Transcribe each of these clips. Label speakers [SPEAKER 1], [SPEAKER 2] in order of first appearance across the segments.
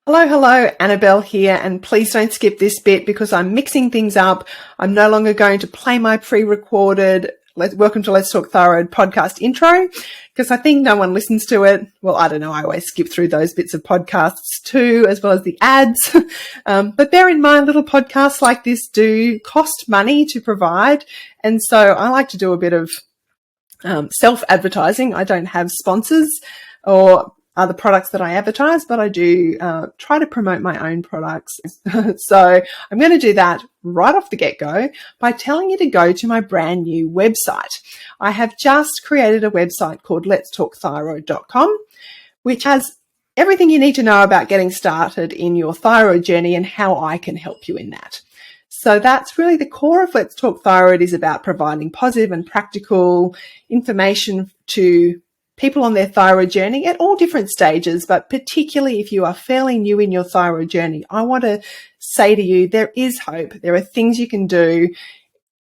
[SPEAKER 1] Hello, Annabelle here, and please don't skip this bit because I'm mixing things up. I'm no longer going to play my pre-recorded Welcome to Let's Talk Thyroid podcast intro because I think no one listens to it. Well, I don't know. I always skip through those bits of podcasts too, as well as the ads. But bear in mind, little podcasts like this do cost money to provide. And so I like to do a bit of self-advertising. I don't have sponsors or other products that I advertise, but I do try to promote my own products. So I'm going to do that right off the get-go by telling you to go to my brand new website. I have just created a website called letstalkthyroid.com, which has everything you need to know about getting started in your thyroid journey and how I can help you in that. So that's really the core of Let's Talk Thyroid, is about providing positive and practical information to people on their thyroid journey at all different stages, but particularly if you are fairly new in your thyroid journey, I want to say to you, there is hope. There are things you can do.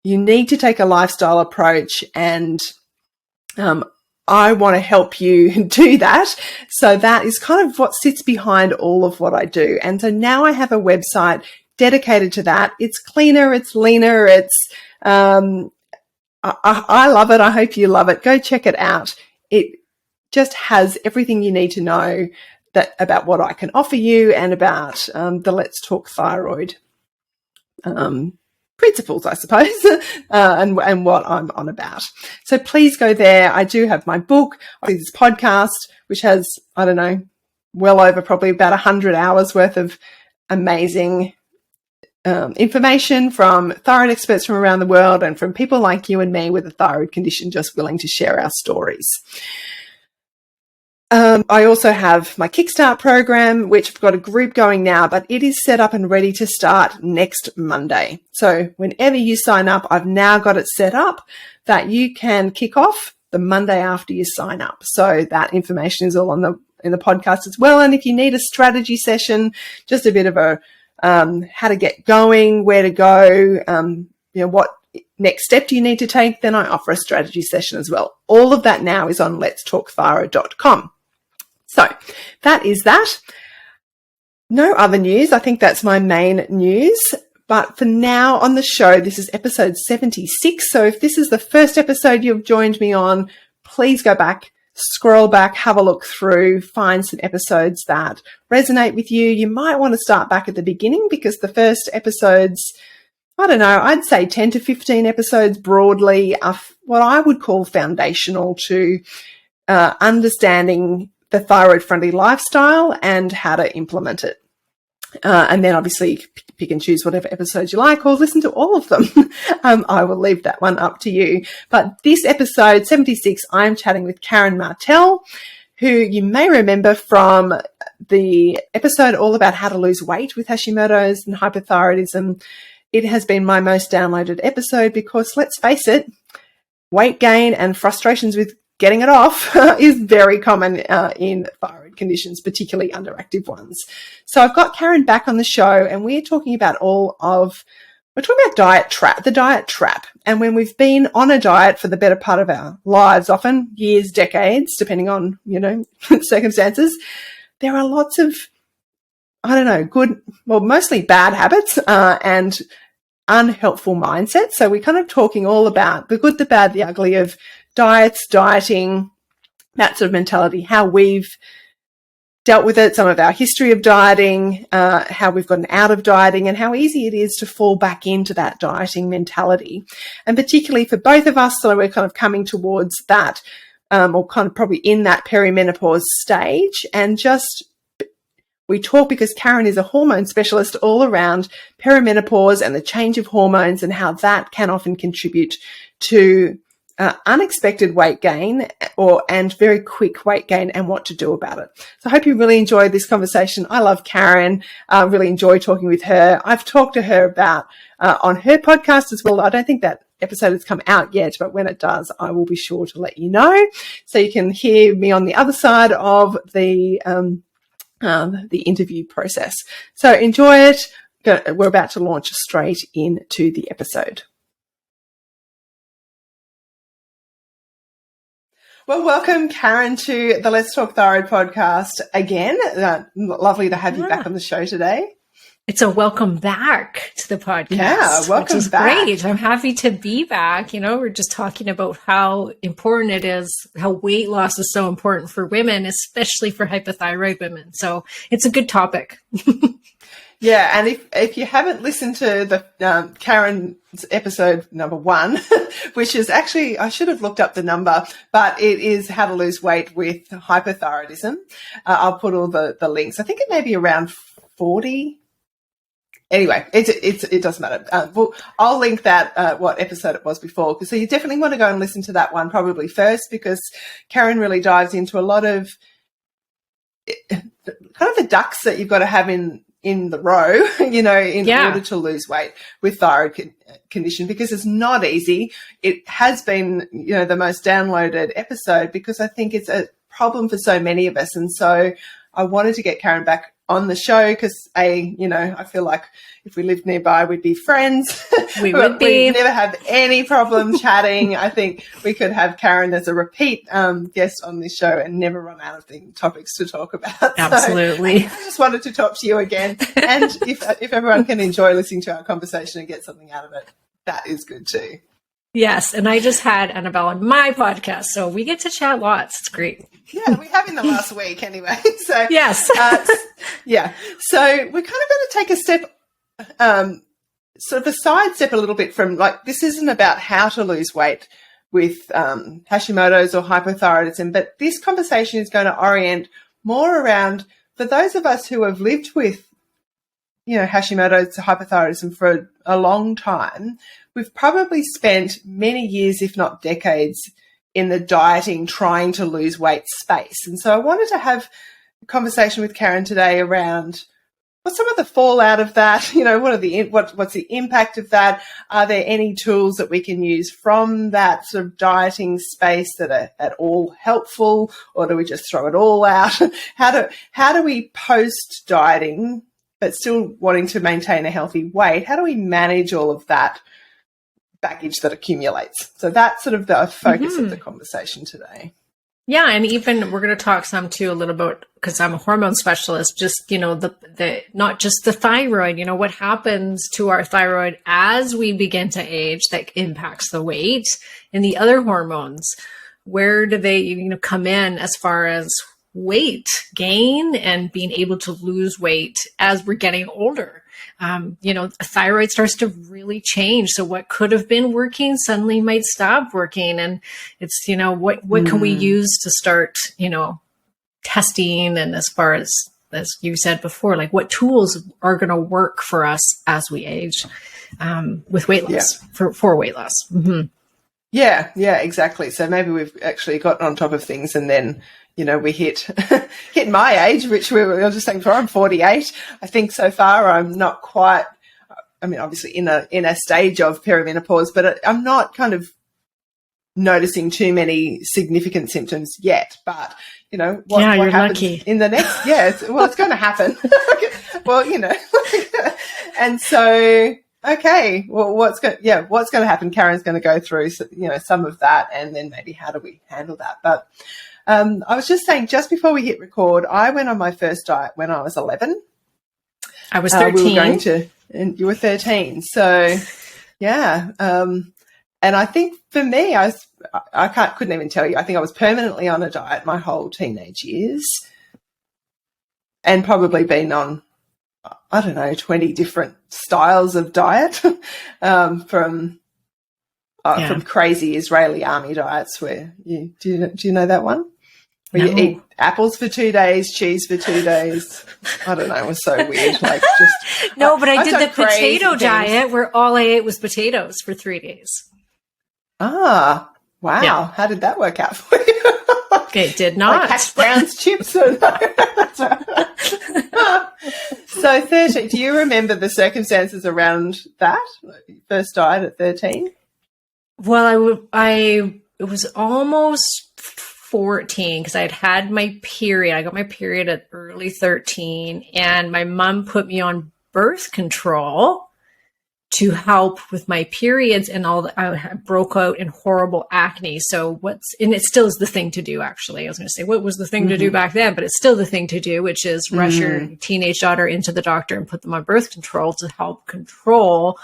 [SPEAKER 1] You need to take a lifestyle approach, and I want to help you do that. So that is kind of what sits behind all of what I do. And so now I have a website dedicated to that. It's cleaner, it's leaner, I love it. I hope you love it. Go check it out. It just has everything you need to know about what I can offer you and about the Let's Talk Thyroid principles, I suppose, and what I'm on about. So please go there. I do have my book, this podcast, which has, I don't know, well over probably about 100 hours worth of amazing information from thyroid experts from around the world and from people like you and me with a thyroid condition just willing to share our stories. I also have my Kickstart program, which I've got a group going now, but it is set up and ready to start next Monday. So whenever you sign up, I've now got it set up that you can kick off the Monday after you sign up. So that information is all in the podcast as well. And if you need a strategy session, just a bit of a how to get going, where to go, what next step do you need to take, then I offer a strategy session as well. All of that now is on letstalkthyroid.com. So that is that. No other news. I think that's my main news. But for now on the show, this is episode 76. So if this is the first episode you've joined me on, please go back, scroll back, have a look through, find some episodes that resonate with you. You might want to start back at the beginning because the first episodes, I don't know, I'd say 10 to 15 episodes broadly are what I would call foundational to understanding the thyroid-friendly lifestyle and how to implement it. And then obviously pick and choose whatever episodes you like or listen to all of them. I will leave that one up to you. But this episode 76, I'm chatting with Karen Martel, who you may remember from the episode all about how to lose weight with Hashimoto's and hypothyroidism. It has been my most downloaded episode because, let's face it, weight gain and frustrations with getting it off is very common in thyroid conditions, particularly underactive ones. So I've got Karen back on the show, and we're talking about the diet trap. And when we've been on a diet for the better part of our lives, often years, decades, depending on, circumstances, there are lots of, mostly bad habits and unhelpful mindsets. So we're kind of talking all about the good, the bad, the ugly of diets, dieting, that sort of mentality, how we've dealt with it, some of our history of dieting, how we've gotten out of dieting, and how easy it is to fall back into that dieting mentality. And particularly for both of us, so we're kind of coming towards that, or kind of probably in that peri-menopause stage. And we talk because Karen is a hormone specialist all around peri-menopause and the change of hormones and how that can often contribute to unexpected weight gain and very quick weight gain and what to do about it. So I hope you really enjoyed this conversation. I love Karen. I really enjoy talking with her. I've talked to her about on her podcast as well. I don't think that episode has come out yet, but when it does, I will be sure to let you know. So you can hear me on the other side of the interview process. So enjoy it. We're about to launch straight into the episode. Well, welcome, Karen, to the Let's Talk Thyroid podcast again. Lovely to have you back on the show today.
[SPEAKER 2] It's a welcome back to the podcast.
[SPEAKER 1] Yeah, welcome
[SPEAKER 2] which is
[SPEAKER 1] back.
[SPEAKER 2] Great. I'm happy to be back. We're just talking about how important it is, how weight loss is so important for women, especially for hypothyroid women. So it's a good topic.
[SPEAKER 1] Yeah, and if you haven't listened to the Karen's episode number 1, which is actually, I should have looked up the number, but it is how to lose weight with hypothyroidism. I'll put all the links. I think it may be around 40. Anyway, it doesn't matter. I'll link that, what episode it was before. So you definitely want to go and listen to that one probably first, because Karen really dives into a lot of kind of the ducks that you've got to have in the row, in order to lose weight with thyroid condition, because it's not easy. It has been, the most downloaded episode because I think it's a problem for so many of us. And so I wanted to get Karen back on the show because I feel like if we lived nearby, we'd be friends.
[SPEAKER 2] We would be.
[SPEAKER 1] We'd never have any problem chatting. I think we could have Karen as a repeat guest on this show and never run out of topics to talk about.
[SPEAKER 2] Absolutely.
[SPEAKER 1] So I just wanted to talk to you again. And if everyone can enjoy listening to our conversation and get something out of it, that is good too.
[SPEAKER 2] Yes, and I just had Annabelle on my podcast, so we get to chat lots. It's great.
[SPEAKER 1] Yeah, we have in the last week anyway. So
[SPEAKER 2] yes,
[SPEAKER 1] yeah. So we're kind of going to take a step, sort of a side step a little bit from this isn't about how to lose weight with Hashimoto's or hypothyroidism, but this conversation is going to orient more around for those of us who have lived with Hashimoto's hypothyroidism for a long time. We've probably spent many years, if not decades, in the dieting, trying to lose weight space. And so I wanted to have a conversation with Karen today around what's some of the fallout of that? What's the impact of that? Are there any tools that we can use from that sort of dieting space that are at all helpful, or do we just throw it all out? How do we post dieting, but still wanting to maintain a healthy weight? How do we manage all of that baggage that accumulates? So that's sort of the focus of the conversation today.
[SPEAKER 2] Yeah, and even we're going to talk some too a little bit, because I'm a hormone specialist, just the not just the thyroid, what happens to our thyroid as we begin to age that impacts the weight, and the other hormones, where do they come in as far as weight gain and being able to lose weight as we're getting older. Thyroid starts to really change. So what could have been working suddenly might stop working. And it's, what can we use to start, testing, and as far as you said before, what tools are going to work for us as we age with weight loss, for weight loss. Mm-hmm.
[SPEAKER 1] Yeah, exactly. So maybe we've actually gotten on top of things, and then we hit my age, which we were just saying before. I'm 48. I think so far I'm not quite. I mean, obviously in a stage of peri-menopause, but I'm not kind of noticing too many significant symptoms yet. But what happens
[SPEAKER 2] lucky.
[SPEAKER 1] In the next? Yeah, it's going to happen. Well, and so. Okay, well, what's going to happen? Karen's going to go through, some of that, and then maybe how do we handle that? But I was just saying, just before we hit record, I went on my first diet when I was 11.
[SPEAKER 2] I was 13.
[SPEAKER 1] And you were 13. So, yeah. And I think for me, I couldn't even tell you. I think I was permanently on a diet my whole teenage years, and probably been on, 20 different styles of diet, from crazy Israeli army diets where do you know that one? Where you eat apples for 2 days, cheese for 2 days. I don't know. It was so weird. But
[SPEAKER 2] I did the potato diet where all I ate was potatoes for 3 days.
[SPEAKER 1] Ah, wow. Yeah. How did that work out for you?
[SPEAKER 2] It did not.
[SPEAKER 1] Hash browns, chips. So 13, do you remember the circumstances around that? First diet at 13?
[SPEAKER 2] Well, it was almost 14 because I had my period. I got my period at early 13, and my mom put me on birth control to help with my periods and all that. I broke out in horrible acne. So and it still is the thing to do, actually. I was going to say, what was the thing to do back then? But it's still the thing to do, which is rush your teenage daughter into the doctor and put them on birth control to help control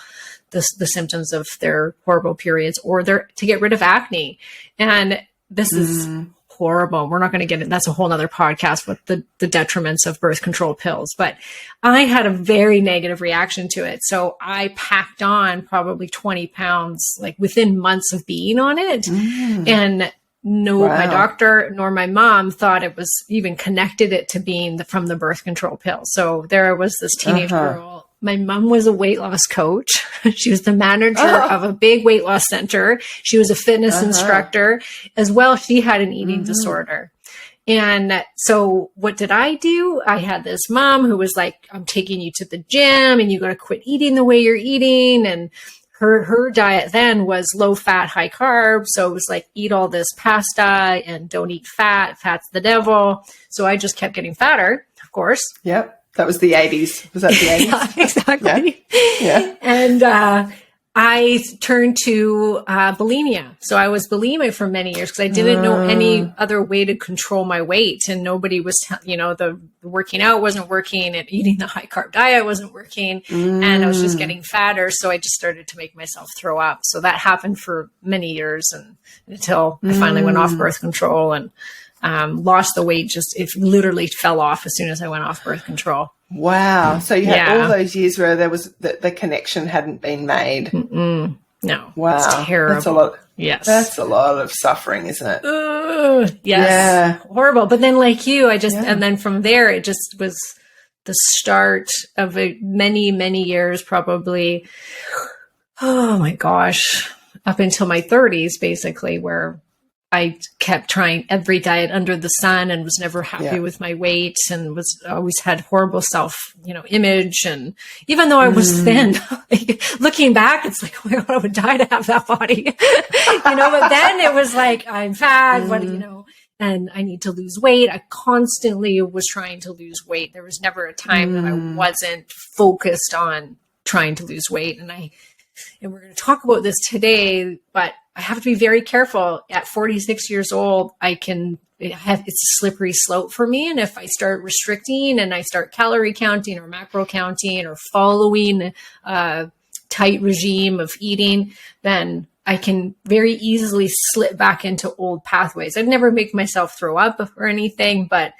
[SPEAKER 2] the symptoms of their horrible periods, or to get rid of acne. And this is horrible. We're not going to get it. That's a whole nother podcast with the detriments of birth control pills. But I had a very negative reaction to it. So I packed on probably 20 pounds, like within months of being on it. And my doctor nor my mom thought it was even connected it to being from the birth control pill. So there was this teenage girl. My mom was a weight loss coach. She was the manager of a big weight loss center. She was a fitness instructor as well. She had an eating disorder. And so what did I do? I had this mom who was like, I'm taking you to the gym and you got to quit eating the way you're eating. And her diet then was low fat, high carb. So it was like, eat all this pasta and don't eat fat. Fat's the devil. So I just kept getting fatter, of course.
[SPEAKER 1] Yep. That was the 80s. Was that the 80s?
[SPEAKER 2] Yeah, exactly.
[SPEAKER 1] Yeah.
[SPEAKER 2] And I turned to bulimia. So I was bulimic for many years because I didn't know any other way to control my weight. And nobody was, the working out wasn't working and eating the high carb diet wasn't working. And I was just getting fatter. So I just started to make myself throw up. So that happened for many years until I finally went off birth control and lost the weight. It literally fell off as soon as I went off birth control.
[SPEAKER 1] Wow. So you had all those years where there was the connection hadn't been made.
[SPEAKER 2] No.
[SPEAKER 1] Wow.
[SPEAKER 2] It's terrible.
[SPEAKER 1] That's a lot.
[SPEAKER 2] Yes.
[SPEAKER 1] That's a lot of suffering, isn't it?
[SPEAKER 2] Yes.
[SPEAKER 1] Yeah.
[SPEAKER 2] Horrible. But then like you, and then from there, it just was the start of many, many years, probably, oh my gosh, up until my 30s, basically, where I kept trying every diet under the sun and was never happy with my weight and was always had horrible image. And even though I was thin, looking back, it's like, oh my God, I would die to have that body, but then it was like, I'm fat, and I need to lose weight. I constantly was trying to lose weight. There was never a time that I wasn't focused on trying to lose weight. And we're going to talk about this today, but I have to be very careful. At 46 years old, it's a slippery slope for me. And if I start restricting and I start calorie counting or macro counting or following a tight regime of eating, then I can very easily slip back into old pathways. I'd never make myself throw up or anything, but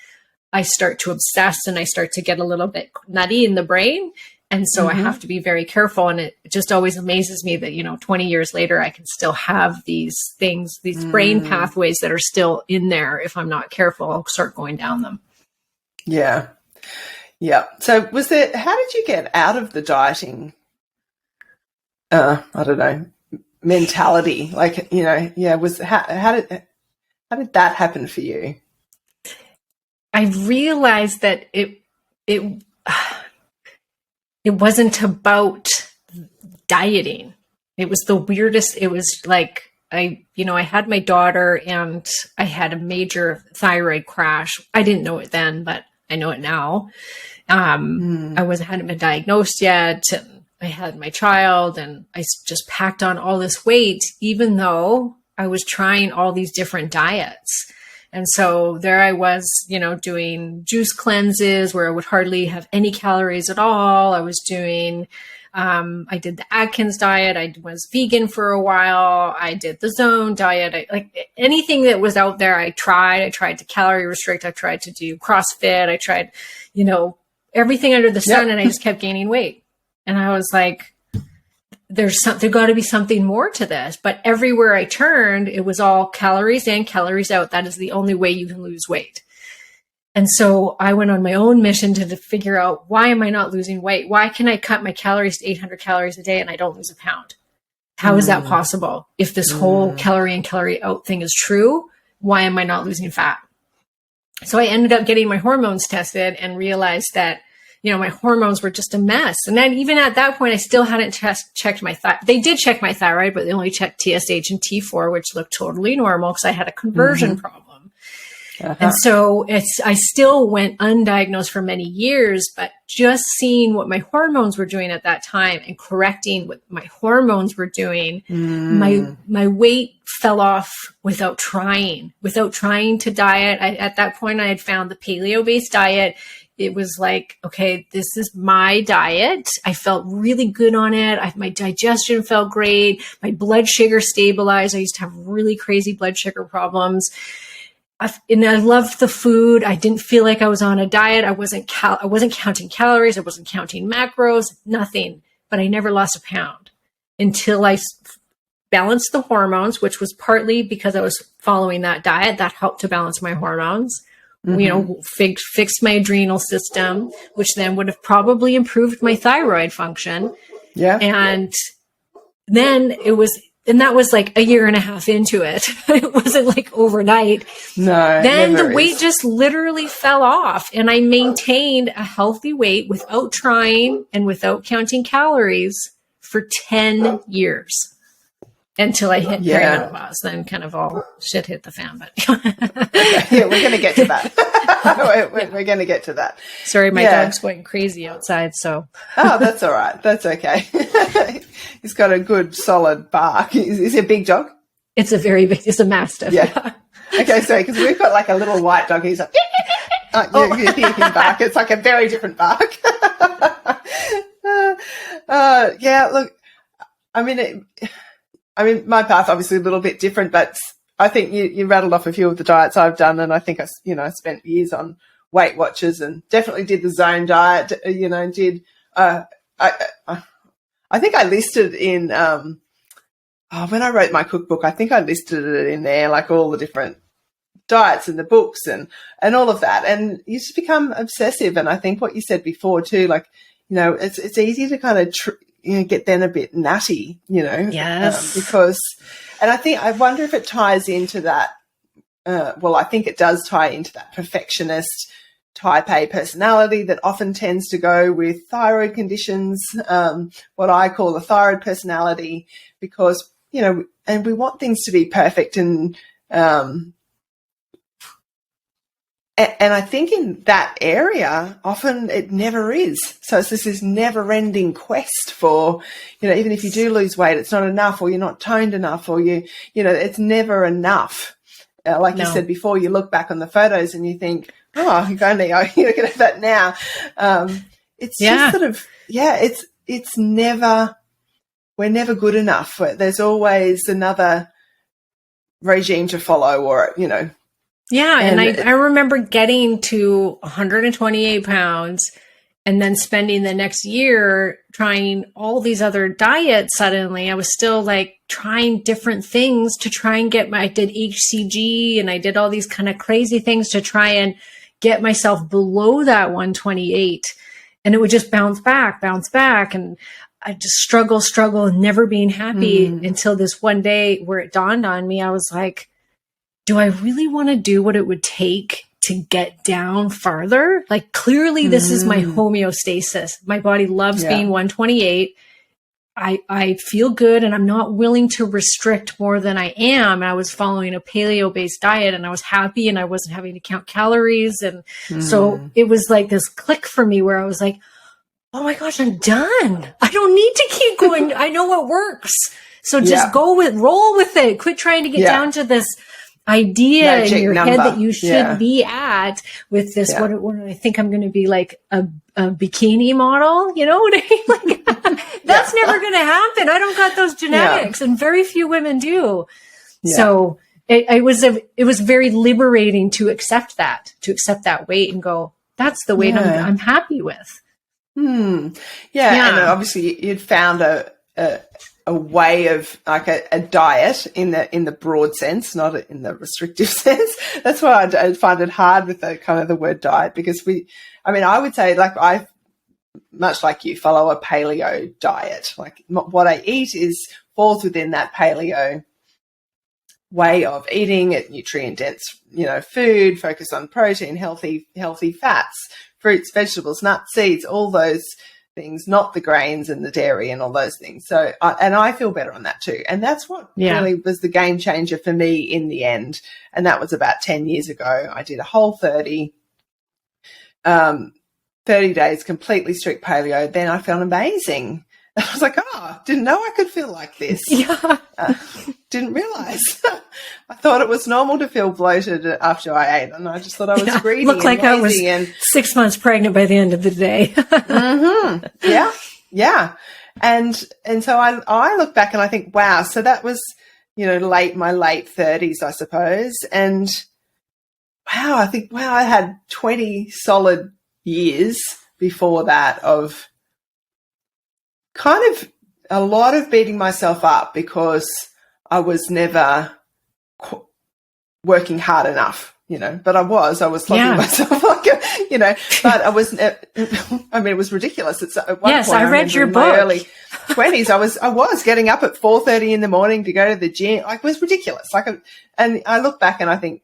[SPEAKER 2] I start to obsess and I start to get a little bit nutty in the brain. And so I have to be very careful. And it just always amazes me that, 20 years later, I can still have these things, these brain pathways that are still in there. If I'm not careful, I'll start going down them.
[SPEAKER 1] Yeah. Yeah. So how did you get out of the dieting, I don't know, mentality? Like, how did that happen for you?
[SPEAKER 2] I realized that it wasn't about dieting. It was the weirdest. It was like, I had my daughter and I had a major thyroid crash. I didn't know it then, but I know it now. I hadn't been diagnosed yet. And I had my child and I just packed on all this weight, even though I was trying all these different diets. And so there I was, doing juice cleanses where I would hardly have any calories at all. I was doing, I did the Atkins diet. I was vegan for a while. I did the Zone diet. Anything that was out there, I tried. I tried to calorie restrict. I tried to do CrossFit. I tried, everything under the sun, and I just kept gaining weight. And I was like, there got to be something more to this. But everywhere I turned, it was all calories in, calories out. That is the only way you can lose weight. And so I went on my own mission to figure out, why am I not losing weight? Why can I cut my calories to 800 calories a day and I don't lose a pound? How is that possible? If this whole calorie in, calorie out thing is true, why am I not losing fat? So I ended up getting my hormones tested and realized that my hormones were just a mess. And then even at that point, I still hadn't checked my thyroid. They did check my thyroid, but they only checked TSH and T4, which looked totally normal because I had a conversion problem. And so I still went undiagnosed for many years, but just seeing what my hormones were doing at that time and correcting what my hormones were doing, my weight fell off without trying to diet. At that point, I had found the paleo-based diet. It was like, okay, this is my diet. I felt really good on it. My digestion felt great. My blood sugar stabilized. I used to have really crazy blood sugar problems. And I loved the food. I didn't feel like I was on a diet. I wasn't counting calories. I wasn't counting macros, nothing. But I never lost a pound until I balanced the hormones, which was partly because I was following that diet that helped to balance my hormones. Fixed my adrenal system, which then would have probably improved my thyroid function.
[SPEAKER 1] Yeah.
[SPEAKER 2] And then that was like a year and a half into it. It wasn't like overnight.
[SPEAKER 1] No.
[SPEAKER 2] Then the weight just literally fell off, and I maintained a healthy weight without trying and without counting calories for 10 years. Until I hit peri-menopause, then kind of all shit hit the fan. But
[SPEAKER 1] yeah, we're going to get to that. We're going to get to that.
[SPEAKER 2] Sorry, my dog's going crazy outside. So
[SPEAKER 1] that's all right. That's okay. He's got a good solid bark. Is he a big dog?
[SPEAKER 2] It's a mastiff.
[SPEAKER 1] Yeah. Okay, sorry, because we've got like a little white dog. He's like, you hear him bark. It's like a very different bark. Look, I mean, my path obviously a little bit different, but I think you rattled off a few of the diets I've done, and I think I spent years on Weight Watchers and definitely did the Zone diet. I think I listed in when I wrote my cookbook, I think I listed it in there, like all the different diets and the books and all of that, and you just become obsessive. And I think what you said before too, like it's easy to kind of get then a bit nutty,
[SPEAKER 2] Yes.
[SPEAKER 1] because, and I wonder if it ties into that. I think it does tie into that perfectionist type A personality that often tends to go with thyroid conditions, what I call the thyroid personality, because, and we want things to be perfect and I think in that area, often it never is. So it's this never-ending quest for, even if you do lose weight, it's not enough, or you're not toned enough, or it's never enough. Like you said before, you look back on the photos and you think, oh, if only I could have that now. It's just sort of, it's never, we're never good enough. There's always another regime to follow, or,
[SPEAKER 2] Yeah, and I remember getting to 128 pounds and then spending the next year trying all these other diets. Suddenly I was still like trying different things to try and I did HCG and I did all these kind of crazy things to try and get myself below that 128. And it would just bounce back. And I just struggle and never being happy until this one day where it dawned on me. I was like, do I really want to do what it would take to get down farther? Like, clearly this is my homeostasis. My body loves being 128. I feel good and I'm not willing to restrict more than I am. And I was following a paleo-based diet and I was happy and I wasn't having to count calories. And so it was like this click for me where I was like, oh my gosh, I'm done. I don't need to keep going. I know what works. So just roll with it. Quit trying to get down to this idea magic in your head that you should be at with this. What I think I'm going to be like a bikini model. You know what I mean? Like, that's never going to happen. I don't got those genetics, and very few women do. So it was very liberating to accept that weight and go, that's the weight I'm happy with.
[SPEAKER 1] And obviously you'd found a way of like a diet in the broad sense, not in the restrictive sense. That's why I find it hard with the kind of the word diet, because I would say, like, I, much like you, follow a paleo diet. Like, what I eat falls within that paleo way of eating, it nutrient dense, food, focus on protein, healthy fats, fruits, vegetables, nuts, seeds, all those things, not the grains and the dairy and all those things. So, I feel better on that too. And that's what really was the game changer for me in the end. And that was about 10 years ago. I did a whole 30 days, completely strict paleo. Then I felt amazing. I was like, didn't know I could feel like this.
[SPEAKER 2] Yeah.
[SPEAKER 1] Didn't realize. I thought it was normal to feel bloated after I ate, and I just thought I was greedy.
[SPEAKER 2] Looked like I was
[SPEAKER 1] and
[SPEAKER 2] 6 months pregnant by the end of the day.
[SPEAKER 1] Yeah. And so I look back and I think, wow, so that was, my late 30s, I suppose. And wow, I think, I had 20 solid years before that of kind of a lot of beating myself up because I was never working hard enough, but I was flogging myself but I wasn't, it was ridiculous. It's at one point,
[SPEAKER 2] I read your book.
[SPEAKER 1] In my early 20s, I was getting up at 4:30 in the morning to go to the gym. It was ridiculous. And I look back and I think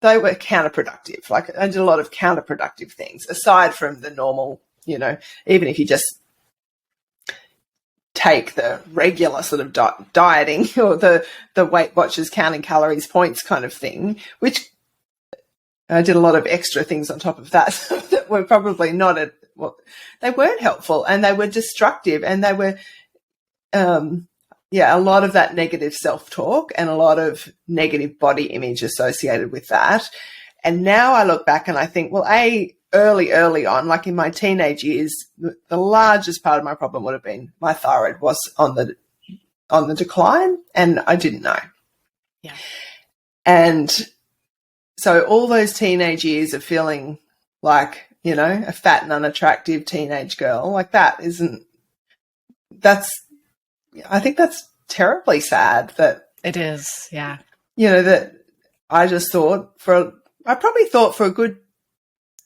[SPEAKER 1] they were counterproductive. I did a lot of counterproductive things aside from the normal, even if you just take the regular sort of dieting or the Weight Watchers counting calories points kind of thing, which I did a lot of extra things on top of that that were probably not they weren't helpful, and they were destructive, and they were a lot of that negative self-talk and a lot of negative body image associated with that. And now I look back and I think, well, early on, like in my teenage years, the largest part of my problem would have been my thyroid was on the decline, and I didn't know.
[SPEAKER 2] Yeah.
[SPEAKER 1] And so all those teenage years of feeling like, a fat and unattractive teenage girl, like I think that's terribly sad that
[SPEAKER 2] it is. Yeah.
[SPEAKER 1] That I just thought I probably thought for a good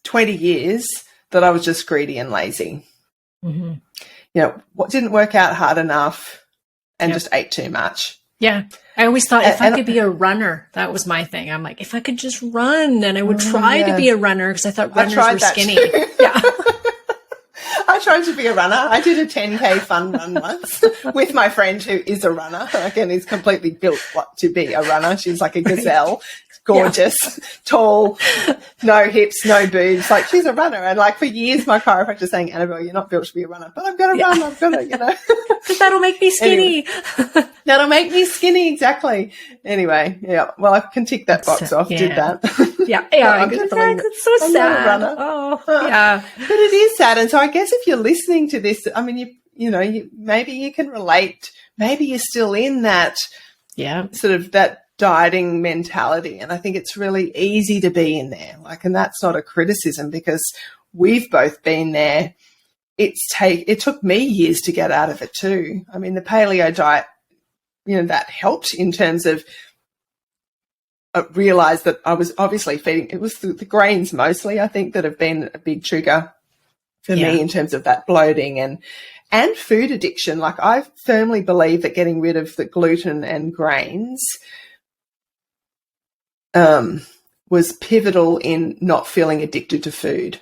[SPEAKER 1] 20 years that I was just greedy and lazy.
[SPEAKER 2] Mm-hmm.
[SPEAKER 1] What didn't work out hard enough and just ate too much.
[SPEAKER 2] Yeah. I always thought if I could be a runner, that was my thing. I'm like, if I could just run, then I would try to be a runner because I thought runners were skinny. Yeah.
[SPEAKER 1] I tried to be a runner. I did a 10K fun run once with my friend who is a runner. Again, is completely built to be a runner. She's like a gazelle. Gorgeous, tall, no hips, no boobs. Like, she's a runner. And for years, my chiropractor saying, Annabelle, you're not built to be a runner, but I've got to run. I've got to,
[SPEAKER 2] Because that'll make me skinny.
[SPEAKER 1] Anyway, that'll make me skinny. Exactly. Anyway. Yeah. Well, I can tick that box off.
[SPEAKER 2] Yeah.
[SPEAKER 1] Did that.
[SPEAKER 2] Yeah. It's so sad.
[SPEAKER 1] I'm not a runner.
[SPEAKER 2] Oh, yeah.
[SPEAKER 1] But it is sad. And so I guess if you're listening to this, you maybe you can relate. Maybe you're still in that sort of that dieting mentality, and I think it's really easy to be in there, and that's not a criticism because we've both been there. It took me years to get out of it too. The paleo diet, that helped in terms of realize that I was obviously feeding, it was the grains mostly, I think, that have been a big trigger for me in terms of that bloating and food addiction. I firmly believe that getting rid of the gluten and grains was pivotal in not feeling addicted to food.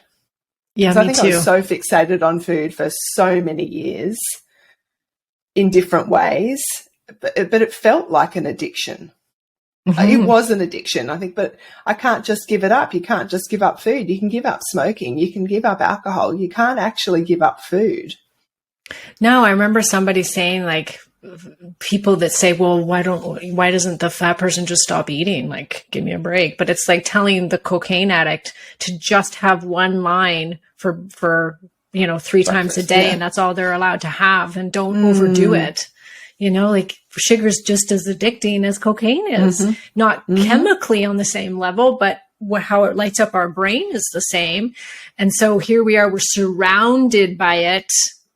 [SPEAKER 2] Yeah,
[SPEAKER 1] I think I was so fixated on food for so many years in different ways, but it felt like an addiction. It was an addiction, I think, but I can't just give it up. You can't just give up food. You can give up smoking. You can give up alcohol. You can't actually give up food.
[SPEAKER 2] No, I remember somebody saying people that say, well, why doesn't the fat person just stop eating? Give me a break. But it's like telling the cocaine addict to just have one line for 3 times a day, and that's all they're allowed to have, and don't overdo it. Sugar is just as addicting as cocaine is, not chemically on the same level, but how it lights up our brain is the same. And so here we are, we're surrounded by it,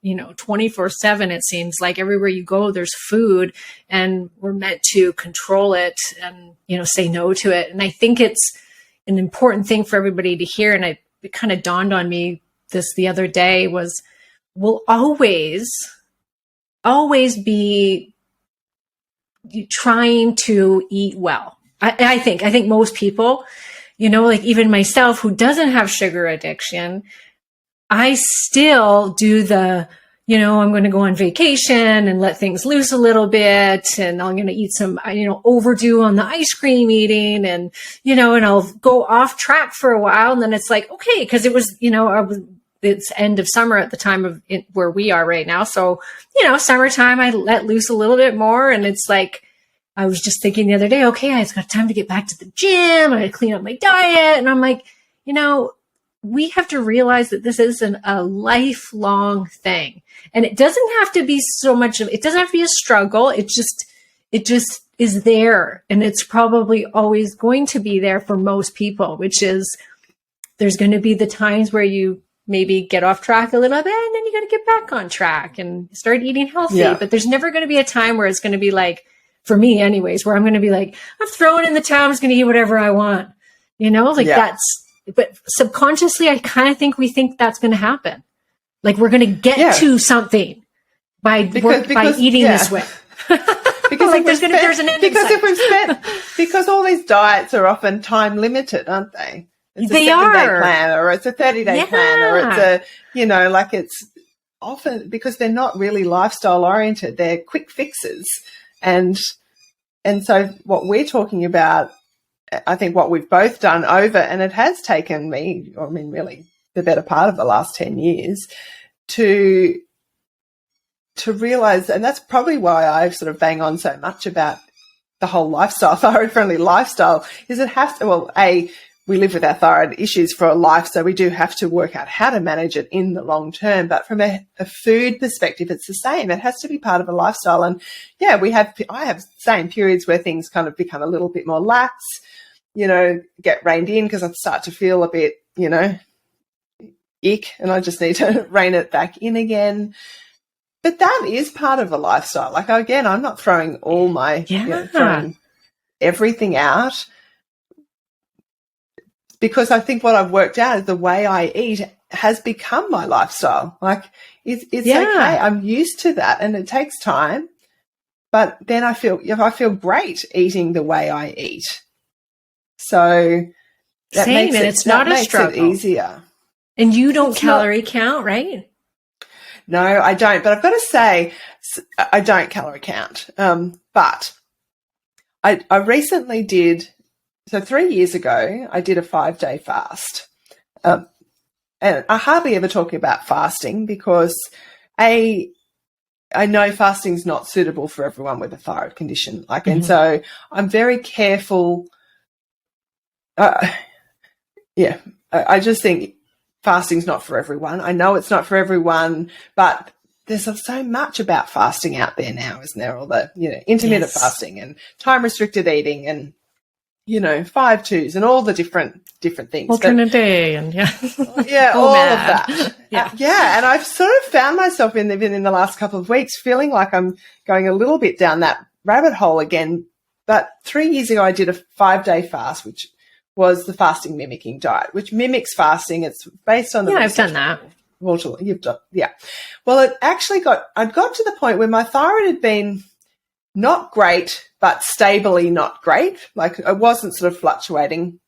[SPEAKER 2] 24/7. It seems like everywhere you go, there's food, and we're meant to control it and, say no to it. And I think it's an important thing for everybody to hear. And it kind of dawned on me this the other day was we'll always be trying to eat well. I think most people, even myself who doesn't have sugar addiction, I still do the, I'm going to go on vacation and let things loose a little bit. And I'm going to eat some, overdo on the ice cream eating and, and I'll go off track for a while. And then it's like, okay, because it was, it's end of summer at the time of where we are right now. So, summertime, I let loose a little bit more. And it's like, I was just thinking the other day, okay, I've got time to get back to the gym. I clean up my diet. And I'm like, we have to realize that this isn't a lifelong thing. And it doesn't have to be it doesn't have to be a struggle. It just is there. And it's probably always going to be there for most people, which is there's going to be the times where you maybe get off track a little bit and then you got to get back on track and start eating healthy. Yeah. But there's never going to be a time where it's going to be like, for me anyways, where I'm going to be like, I'm throwing in the towel, I'm just going to eat whatever I want. But subconsciously, I kind of think we think that's going to happen. Like we're going to get to something by eating this way.
[SPEAKER 1] Because like there's an end. Because all these diets are often time limited, aren't they? It's a 7-day plan, or it's a 30-day plan, or it's it's often because they're not really lifestyle oriented. They're quick fixes, and so what we're talking about. I think what we've both done over, and it has taken me, really the better part of the last 10 years to realize, and that's probably why I sort of bang on so much about the whole lifestyle, thyroid-friendly lifestyle, is it has to, we live with our thyroid issues for a life, so we do have to work out how to manage it in the long term. But from a food perspective, it's the same. It has to be part of a lifestyle. And I have same periods where things kind of become a little bit more lax, get reined in because I start to feel a bit, ick, and I just need to rein it back in again. But that is part of a lifestyle. Like, again, I'm not throwing all my, throwing everything out, because I think what I've worked out is the way I eat has become my lifestyle. Like, it's okay. I'm used to that, and it takes time. But then I feel great eating the way I eat. So that makes it,
[SPEAKER 2] it's not a struggle.
[SPEAKER 1] It easier.
[SPEAKER 2] And you don't calorie count, right?
[SPEAKER 1] No, I don't. But I've got to say, I don't calorie count. But I recently did. So 3 years ago, I did a 5-day fast. And I hardly ever talk about fasting because I know fasting's not suitable for everyone with a thyroid condition. And so I'm very careful. I just think fasting's not for everyone. I know it's not for everyone, but there's so much about fasting out there now, isn't there? All the, intermittent fasting and time restricted eating and, 5-2s and all the different things.
[SPEAKER 2] Alternate day and
[SPEAKER 1] all of that. And I've sort of found myself in the last couple of weeks feeling like I'm going a little bit down that rabbit hole again. But 3 years ago, I did a 5-day fast, which was the fasting mimicking diet, which mimics fasting. It's based on the
[SPEAKER 2] I've done that.
[SPEAKER 1] You've done, yeah. Well, I'd got to the point where my thyroid had been not great, but stably not great. Like, it wasn't sort of fluctuating.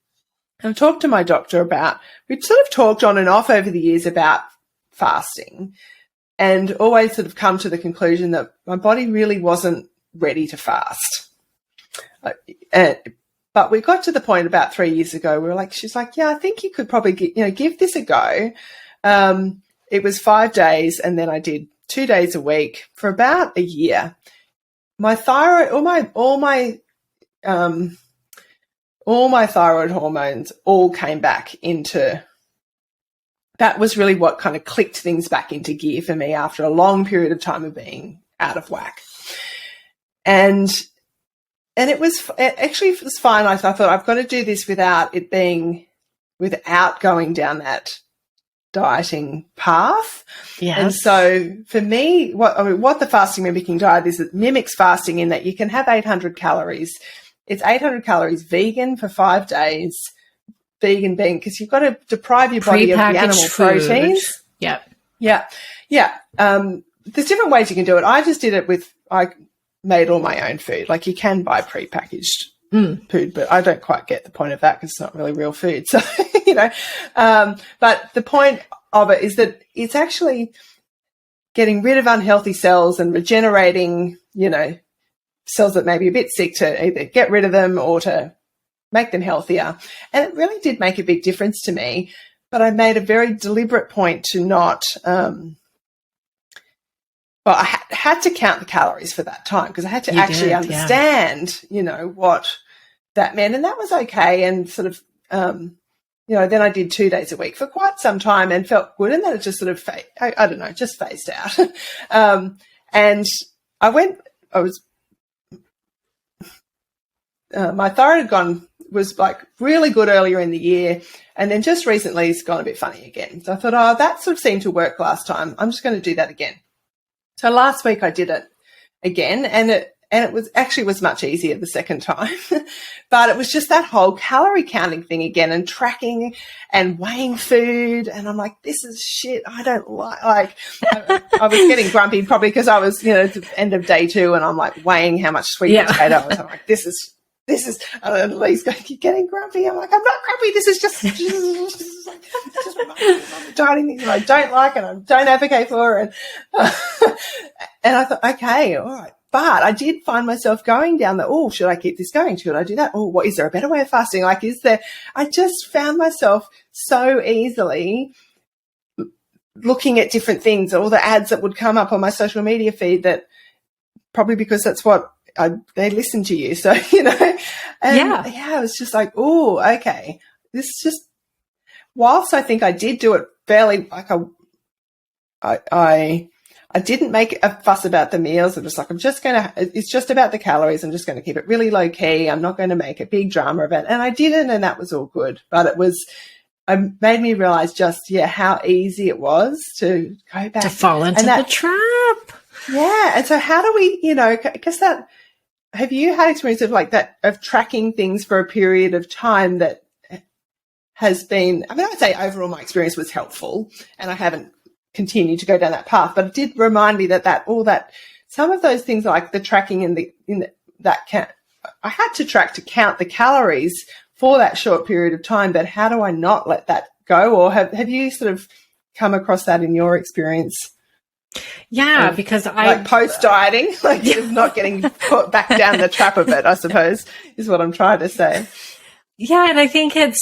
[SPEAKER 1] I talked to my doctor we'd sort of talked on and off over the years about fasting, and always sort of come to the conclusion that my body really wasn't ready to fast. But we got to the point about 3 years ago, she's like, yeah, I think you could probably give this a go. It was 5 days, and then I did 2 days a week for about a year. My thyroid, all my thyroid hormones all came back into. That was really what kind of clicked things back into gear for me after a long period of time of being out of whack. And it was fine. I thought I've got to do this without going down that dieting path.
[SPEAKER 2] Yes.
[SPEAKER 1] And so for me, what the fasting mimicking diet is, it mimics fasting in that you can have 800 calories. It's 800 calories vegan for 5 days. Vegan being because you've got to deprive your body of the animal proteins.
[SPEAKER 2] Yep.
[SPEAKER 1] Yeah. There's different ways you can do it. I just did it I made all my own food. Like, you can buy prepackaged food, but I don't quite get the point of that because it's not really real food. So, but the point of it is that it's actually getting rid of unhealthy cells and regenerating, cells that may be a bit sick, to either get rid of them or to make them healthier. And it really did make a big difference to me. But I made a very deliberate point to not, I had to count the calories for that time, because I had to understand, what that meant. And that was okay. And sort of, then I did 2 days a week for quite some time and felt good. And then it just sort of, I don't know, just phased out. And my thyroid was like really good earlier in the year. And then just recently it's gone a bit funny again. So I thought, that sort of seemed to work last time. I'm just going to do that again. So last week I did it again, and it was much easier the second time. But it was just that whole calorie counting thing again, and tracking and weighing food. And I'm like, this is shit. I don't like I was getting grumpy probably because I was, at the end of day 2, and I'm like weighing how much sweet potato I was. I'm like, this is, and Lee's going, you're getting grumpy. I'm like, I'm not grumpy. This is just dining things that I don't like and I don't advocate for. And I thought, okay, all right. But I did find myself going down should I keep this going? Should I do that? What is there a better way of fasting? I just found myself so easily looking at different things, all the ads that would come up on my social media feed, that probably because that's what they listen to you. So, I was just like, okay, this is just, whilst I think I did do it fairly, like I didn't make a fuss about the meals. I'm just like, it's just about the calories. I'm just going to keep it really low key. I'm not going to make a big drama of it. And I didn't, and that was all good. But it made me realize just, how easy it was to go back.
[SPEAKER 2] To fall into the trap.
[SPEAKER 1] Yeah. And so how do we, because have you had experience of like that, of tracking things for a period of time that has been, I would say overall my experience was helpful, and I haven't continued to go down that path, but it did remind me that some of those things, like the tracking I had to track to count the calories for that short period of time, but how do I not let that go? Or have you sort of come across that in your experience?
[SPEAKER 2] Yeah, because
[SPEAKER 1] like post dieting, not getting put back down the trap of it, I suppose, is what I'm trying to say.
[SPEAKER 2] Yeah, and I think it's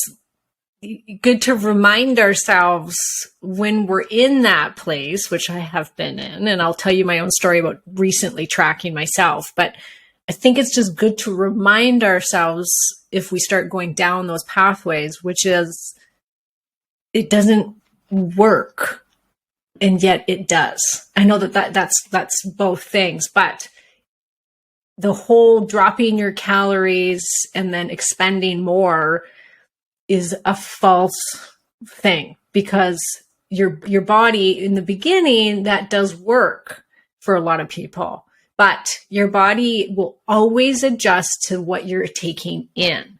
[SPEAKER 2] good to remind ourselves when we're in that place, which I have been in, and I'll tell you my own story about recently tracking myself, but I think it's just good to remind ourselves if we start going down those pathways, which is it doesn't work. And yet it does. I know that's both things, but the whole dropping your calories and then expending more is a false thing, because your body in the beginning, that does work for a lot of people, but your body will always adjust to what you're taking in.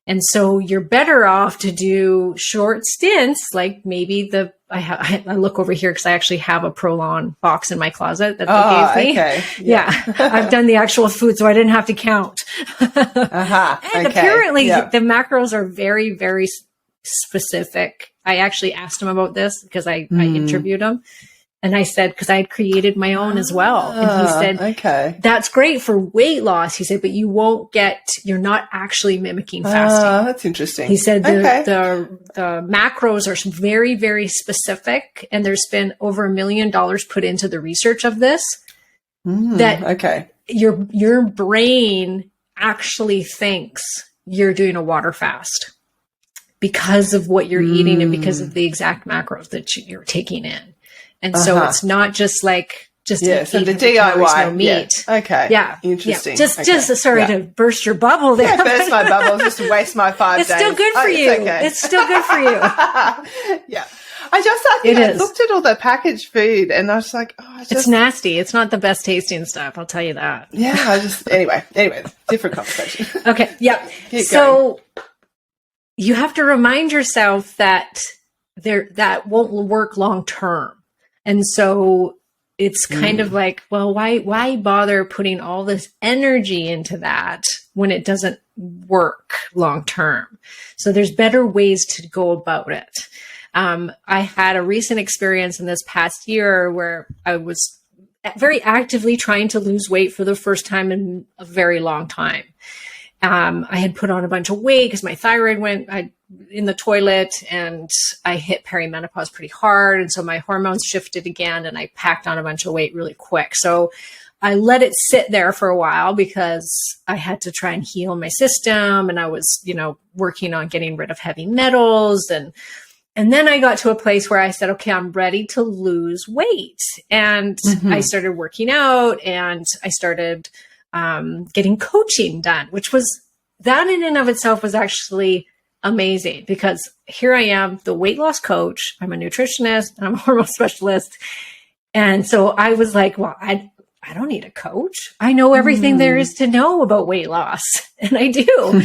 [SPEAKER 2] And so you're better off to do short stints, like maybe I look over here because I actually have a Prolon box in my closet that they gave me.
[SPEAKER 1] Okay.
[SPEAKER 2] Yeah. I've done the actual food, so I didn't have to count. And apparently the macros are very, very specific. I actually asked him about this because I interviewed him. And I said, because I had created my own as well. And he said, okay, that's great for weight loss. He said, but you're not actually mimicking fasting.
[SPEAKER 1] That's interesting.
[SPEAKER 2] He said the macros are very, very specific. And there's been over $1 million put into the research of this. Your brain actually thinks you're doing a water fast because of what you're eating and because of the exact macros that you're taking in. And so it's not just like so the DIY, no meat.
[SPEAKER 1] Yeah. Okay.
[SPEAKER 2] Yeah.
[SPEAKER 1] Interesting.
[SPEAKER 2] Yeah. Just sorry to burst your bubble there.
[SPEAKER 1] Yeah, burst my bubble, just to waste my 5 days.
[SPEAKER 2] It's still good for you.
[SPEAKER 1] Okay.
[SPEAKER 2] It's still good for you.
[SPEAKER 1] Yeah. I looked at all the packaged food and I was like,
[SPEAKER 2] it's nasty. It's not the best tasting stuff. I'll tell you that.
[SPEAKER 1] Yeah. Anyway, different conversation.
[SPEAKER 2] Okay. Yeah. So you have to remind yourself that that won't work long term. And so it's kind of like, well, why bother putting all this energy into that when it doesn't work long term? So there's better ways to go about it. I had a recent experience in this past year where I was very actively trying to lose weight for the first time in a very long time. I had put on a bunch of weight because my thyroid went in the toilet, and I hit peri-menopause pretty hard. And so my hormones shifted again, and I packed on a bunch of weight really quick. So I let it sit there for a while because I had to try and heal my system. And I was, working on getting rid of heavy metals. And then I got to a place where I said, okay, I'm ready to lose weight. And I started working out, and I started getting coaching done, which was, that in and of itself was actually amazing, because here I am, the weight loss coach. I'm a nutritionist and I'm a hormone specialist. And so I was like, well, I don't need a coach. I know everything there is to know about weight loss, and I do.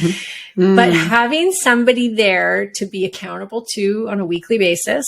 [SPEAKER 2] But having somebody there to be accountable to on a weekly basis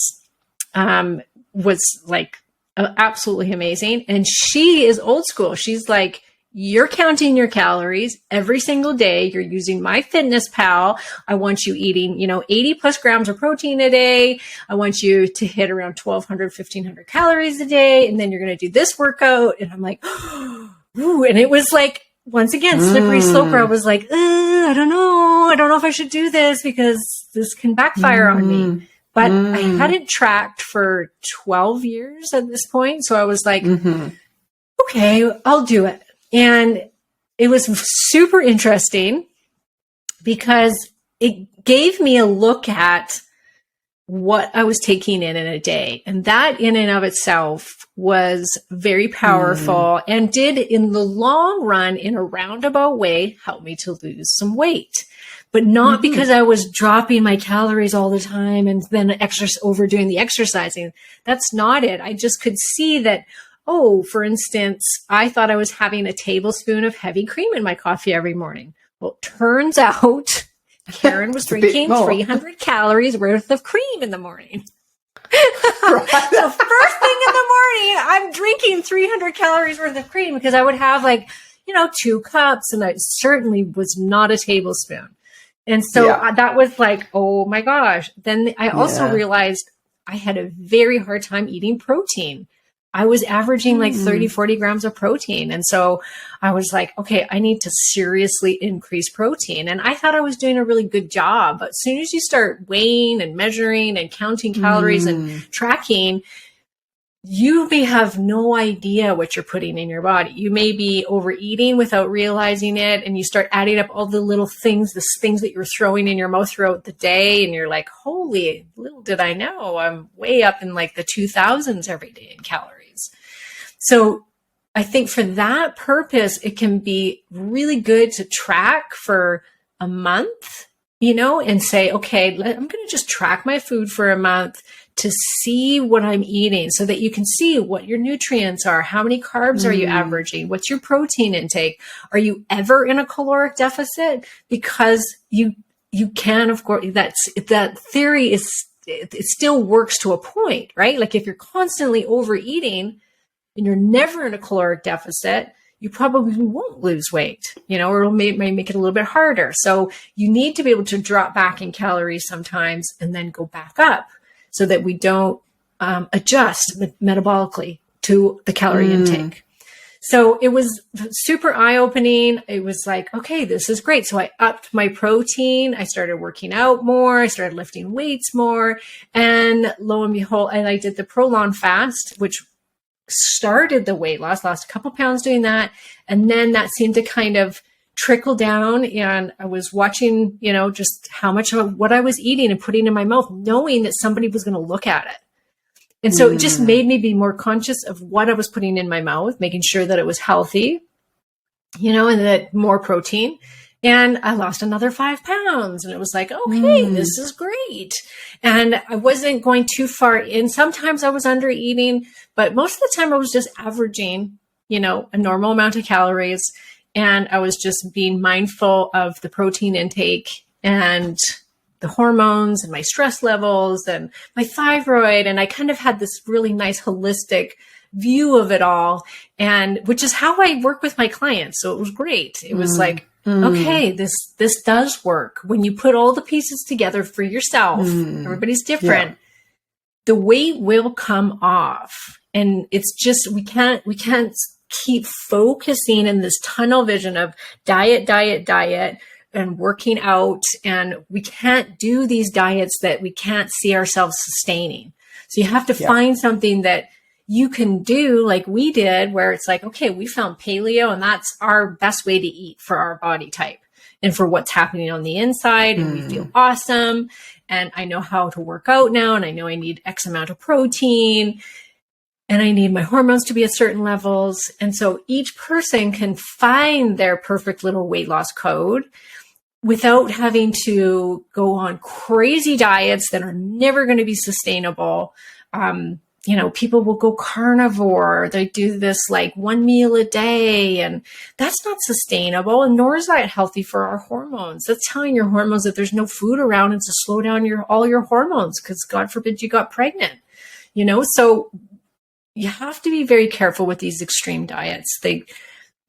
[SPEAKER 2] was like absolutely amazing. And she is old school. She's like, you're counting your calories every single day. You're using MyFitnessPal. I want you eating, 80 plus grams of protein a day. I want you to hit around 1,200, 1,500 calories a day. And then you're going to do this workout. And I'm like, ooh. And it was like, once again, slippery slope where I was like, I don't know. I don't know if I should do this because this can backfire on me. But I hadn't tracked for 12 years at this point. So I was like, okay, I'll do it. And it was super interesting because it gave me a look at what I was taking in a day. And that in and of itself was very powerful and did, in the long run, in a roundabout way, help me to lose some weight. But not because I was dropping my calories all the time and then overdoing the exercising. That's not it. I just could see that, for instance, I thought I was having a tablespoon of heavy cream in my coffee every morning. Well, it turns out Karen was drinking 300 calories worth of cream in the morning. Right. So first thing in the morning, I'm drinking 300 calories worth of cream because I would have 2 cups, and it certainly was not a tablespoon. And so that was like, oh my gosh. Then I also realized I had a very hard time eating protein. I was averaging 30, 40 grams of protein. And so I was like, okay, I need to seriously increase protein. And I thought I was doing a really good job. But as soon as you start weighing and measuring and counting calories and tracking, you may have no idea what you're putting in your body. You may be overeating without realizing it. And you start adding up all the little things, the things that you're throwing in your mouth throughout the day. And you're like, holy, little did I know, I'm way up in the 2000s every day in calories. So I think for that purpose, it can be really good to track for a month, and say, okay, I'm going to just track my food for a month to see what I'm eating so that you can see what your nutrients are. How many carbs are you averaging? What's your protein intake? Are you ever in a caloric deficit? Because you can, of course, that theory it still works to a point, right? Like if you're constantly overeating and you're never in a caloric deficit, you probably won't lose weight, or it may make it a little bit harder. So you need to be able to drop back in calories sometimes and then go back up so that we don't adjust metabolically to the calorie intake. So it was super eye-opening. It was like, okay, this is great. So I upped my protein. I started working out more. I started lifting weights more. And lo and behold, and I did the Prolon fast, which started the weight loss, lost a couple pounds doing that. And then that seemed to kind of trickle down. And I was watching, just how much of what I was eating and putting in my mouth, knowing that somebody was going to look at it. And so it just made me be more conscious of what I was putting in my mouth, making sure that it was healthy, and that more protein. And I lost another 5 pounds, and it was like, okay, this is great. And I wasn't going too far in. Sometimes I was under eating, but most of the time I was just averaging, a normal amount of calories. And I was just being mindful of the protein intake and the hormones and my stress levels and my thyroid. And I kind of had this really nice holistic view of it all, and which is how I work with my clients. So it was great. It was like, okay, this does work when you put all the pieces together for yourself. Everybody's different. the weight will come off. And it's just, we can't keep focusing in this tunnel vision of diet and working out. And we can't do these diets that we can't see ourselves sustaining. So you have to find something that you can do like we did, where it's like, okay, we found paleo and that's our best way to eat for our body type and for what's happening on the inside. And we feel awesome. And I know how to work out now. And I know I need X amount of protein. And I need my hormones to be at certain levels. And so each person can find their perfect little weight loss code without having to go on crazy diets that are never going to be sustainable. You know, people will go carnivore. They do this like one meal a day, and that's not sustainable. And nor is that healthy for our hormones. That's telling your hormones that there's no food around and to slow down all your hormones, because God forbid you got pregnant, you know? So you have to be very careful with these extreme diets.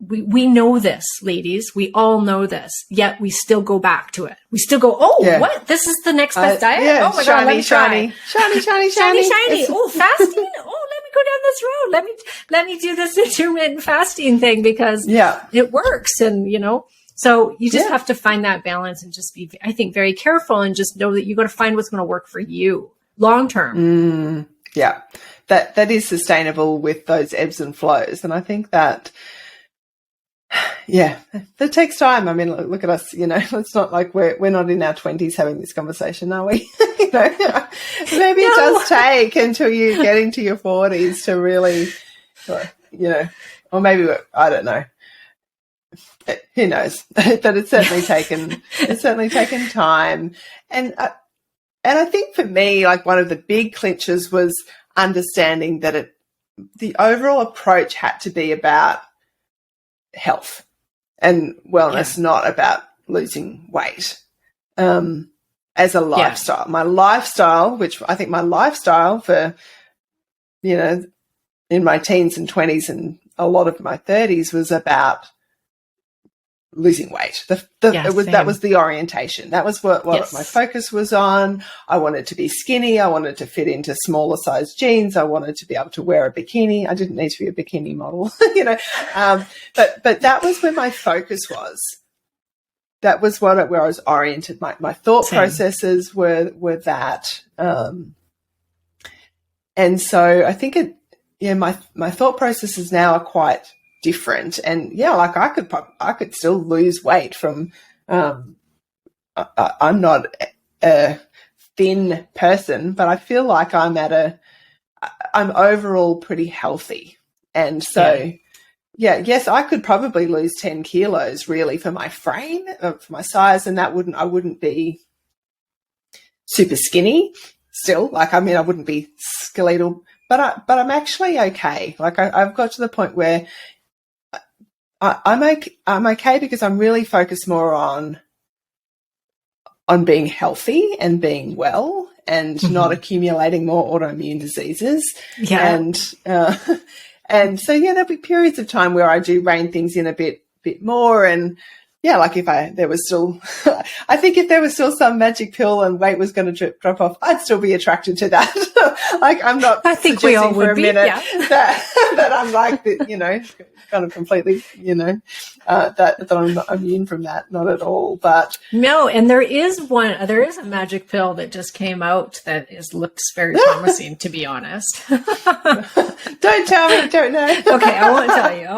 [SPEAKER 2] We know this, ladies. We all know this. Yet we still go back to it. We still go, what? This is the next best diet?
[SPEAKER 1] Yeah,
[SPEAKER 2] oh my God, let me try.
[SPEAKER 1] Shiny.
[SPEAKER 2] Oh, fasting. Oh, let me go down this road. Let me do this intermittent fasting thing, because it works. And, you know, so you just have to find that balance and just be, I think, very careful, and just know that you got to find what's going to work for you long term.
[SPEAKER 1] Yeah. That is sustainable with those ebbs and flows. And I think that, that takes time. I mean, look at us, you know, it's not like we're not in our 20s having this conversation, are we? You know, maybe it does take until you get into your 40s to really, you know, or maybe, I don't know. Who knows? But it's certainly taken time. And I think for me, like, one of the big clinches was understanding that the overall approach had to be about health and wellness, not about losing weight as a lifestyle. My lifestyle, which I think my lifestyle for, you know, in my teens and 20s and a lot of my 30s was about losing weight. That was the orientation. That was what my focus was on. I wanted to be skinny. I wanted to fit into smaller size jeans. I wanted to be able to wear a bikini. I didn't need to be a bikini model, you know. But that was where my focus was. That was where I was oriented. My thought processes were that. And so I think my thought processes now are quite different. And like I could still lose weight from, I'm not a thin person, but I feel like I'm overall pretty healthy. And so, yes, I could probably lose 10 kilos really for my frame, for my size. And I wouldn't be super skinny still. Like, I mean, I wouldn't be skeletal, but I'm actually okay. Like I've got to the point where I'm okay because I'm really focused more on being healthy and being well and not accumulating more autoimmune diseases. Yeah. And so, there'll be periods of time where I do rein things in a bit more. And like there was still, I think if there was still some magic pill and weight was going to drop off, I'd still be attracted to that. Like, I'm not, I think we all would be, that I'm like, you know, kind of completely, you know, that I'm not immune from that, not at all. But
[SPEAKER 2] no, and there is a magic pill that just came out that looks very promising, to be honest.
[SPEAKER 1] Don't tell me, don't know.
[SPEAKER 2] Okay, I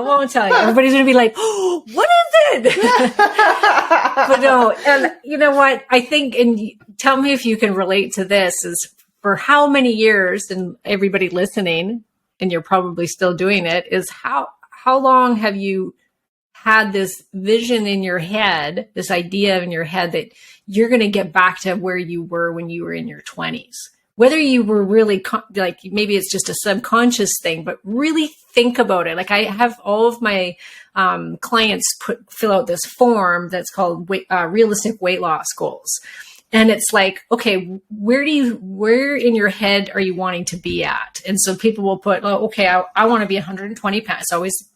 [SPEAKER 2] won't tell you. Everybody's going to be like, oh, what is it? But no, and you know what? I think, and tell me if you can relate to this, is for how many years, and everybody listening, and you're probably still doing it, is how long have you had this vision in your head, this idea in your head that you're going to get back to where you were when you were in your 20s? Whether you were really like, maybe it's just a subconscious thing, but really think about it. Like, I have all of my clients fill out this form that's called realistic weight loss goals. And it's like, okay, where in your head are you wanting to be at? And so people will put, oh, okay, I want to be 120 pounds.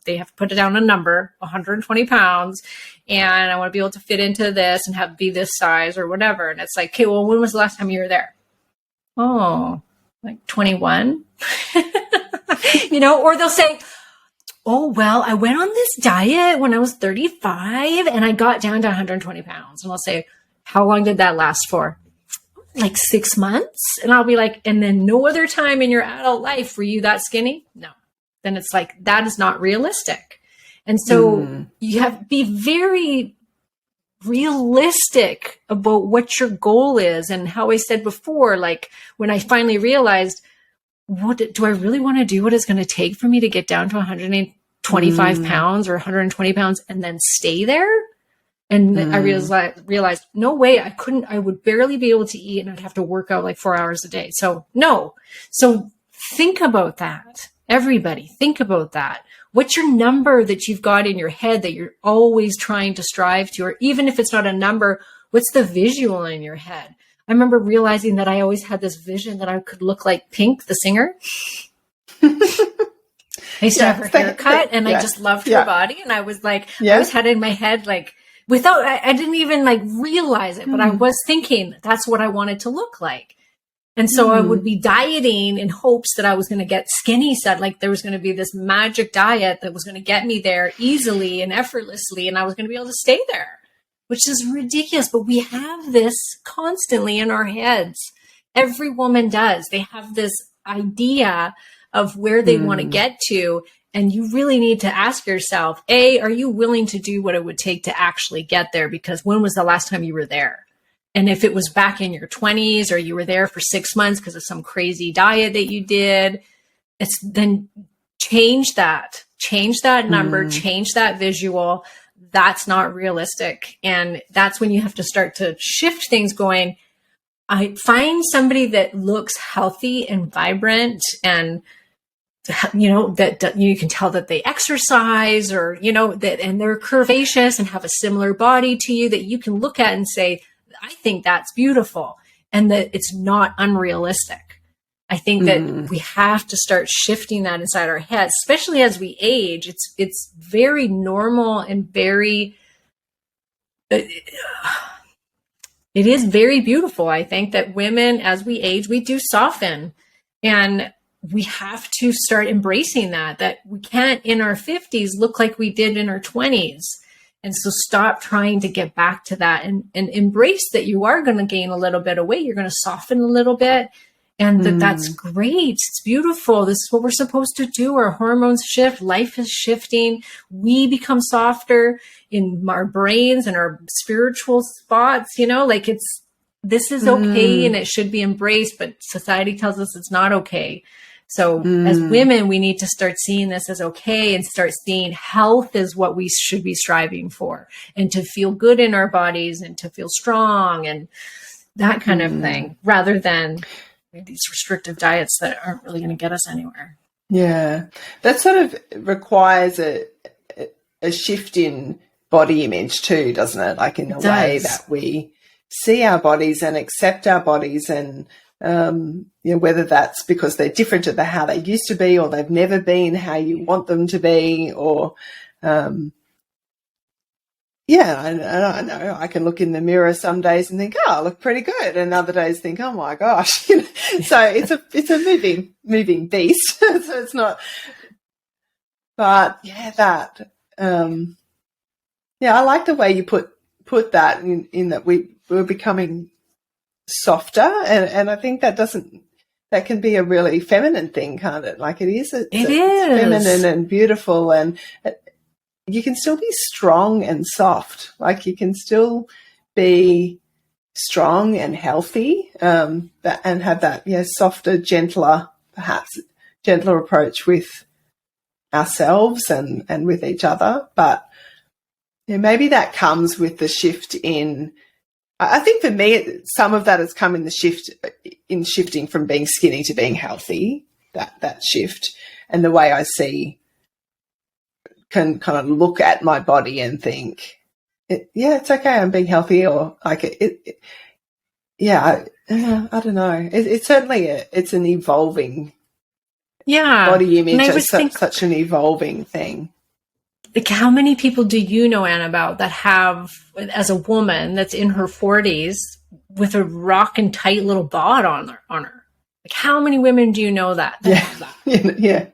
[SPEAKER 2] They have to put it down a number, 120 pounds. And I want to be able to fit into this and be this size or whatever. And it's like, okay, well, when was the last time you were there? Oh, like 21, or they'll say, oh, well, I went on this diet when I was 35 and I got down to 120 pounds. And I'll say, how long did that last for? Like 6 months. And I'll be like, and then no other time in your adult life were you that skinny? No. Then it's like, that is not realistic. And so you have to be very realistic about what your goal is. And how I said before, like when I finally realized, what do I really want to do? What it's going to take for me to get down to 125 pounds or 120 pounds and then stay there? And I realized, no way, I would barely be able to eat and I'd have to work out like 4 hours a day. So no. So think about that. Everybody, think about that. What's your number that you've got in your head that you're always trying to strive to? Or even if it's not a number, what's the visual in your head? I remember realizing that I always had this vision that I could look like Pink, the singer. I used to have her haircut and I just loved her body. And I was like, I always had it in my head, like without, I didn't even like realize it, but I was thinking that's what I wanted to look like. And so I would be dieting in hopes that I was going to get skinny set, like there was going to be this magic diet that was going to get me there easily and effortlessly. And I was going to be able to stay there, which is ridiculous. But we have this constantly in our heads. Every woman does. They have this idea of where they want to get to. And you really need to ask yourself, A, are you willing to do what it would take to actually get there? Because when was the last time you were there? And if it was back in your 20s or you were there for 6 months because of some crazy diet that you did, then change that number, change that visual. That's not realistic. And that's when you have to start to shift things going, I find somebody that looks healthy and vibrant and that you can tell that they exercise or, that, and they're curvaceous and have a similar body to you that you can look at and say, I think that's beautiful and that it's not unrealistic. I think that we have to start shifting that inside our heads, especially as we age. It's very normal and very, it is very beautiful. I think that women, as we age, we do soften, and we have to start embracing that we can't in our 50s look like we did in our 20s. And so stop trying to get back to that and embrace that you are going to gain a little bit of weight. You're going to soften a little bit. And that's great. It's beautiful. This is what we're supposed to do. Our hormones shift. Life is shifting. We become softer in our brains and our spiritual spots, this is okay and it should be embraced, but society tells us it's not okay. So as women, we need to start seeing this as okay and start seeing health is what we should be striving for, and to feel good in our bodies and to feel strong and that kind of thing, rather than these restrictive diets that aren't really going to get us anywhere.
[SPEAKER 1] Yeah. That sort of requires a shift in body image too, doesn't it? Like in the way that we see our bodies and accept our bodies, and whether that's because they're different to how they used to be, or they've never been how you want them to be, or I know I can look in the mirror some days and think, oh, I look pretty good, and other days think, oh my gosh. So it's a moving beast. So it's not, but I like the way you put that in that we're becoming softer, and I think that can be a really feminine thing, can't it? Like it is. It's feminine and beautiful, and you can still be strong and soft. Like you can still be strong and healthy, and have that softer, gentler approach with ourselves and with each other. But maybe that comes with the shift in. I think for me, some of that has come in shifting from being skinny to being healthy, that shift, and the way I can kind of look at my body and think, it's okay, I'm being healthy, or like I don't know. It's certainly it's an evolving body image is such an evolving thing.
[SPEAKER 2] Like, how many people do you know, Anna, about that have, as a woman that's in her 40s, with a rockin' tight little bod on her? Like, how many women do you know that have that?
[SPEAKER 1] Yeah.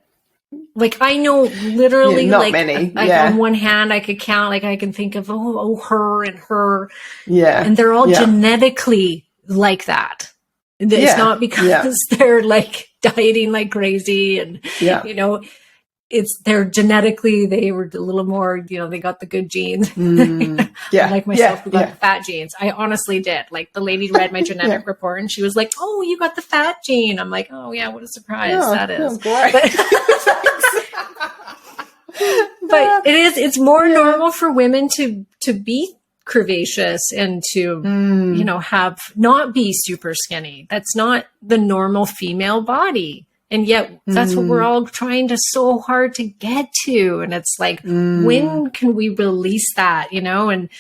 [SPEAKER 2] Like, I know literally,
[SPEAKER 1] not
[SPEAKER 2] like,
[SPEAKER 1] many.
[SPEAKER 2] on one hand, I could count, like, I can think of, her and her.
[SPEAKER 1] Yeah.
[SPEAKER 2] And they're all genetically like that. It's not because they're like dieting like crazy and, you know, they're genetically, they were a little more, you know, they got the good genes. Like myself, who got the fat genes. I honestly did. Like, the lady read my genetic report and she was like, "Oh, you got the fat gene." I'm like, "Oh yeah, what a surprise that is." But it's more normal for women to be curvaceous and to, you know, not be super skinny. That's not the normal female body. And yet that's what we're all trying to so hard to get to. And it's like, when can we release that, you know, and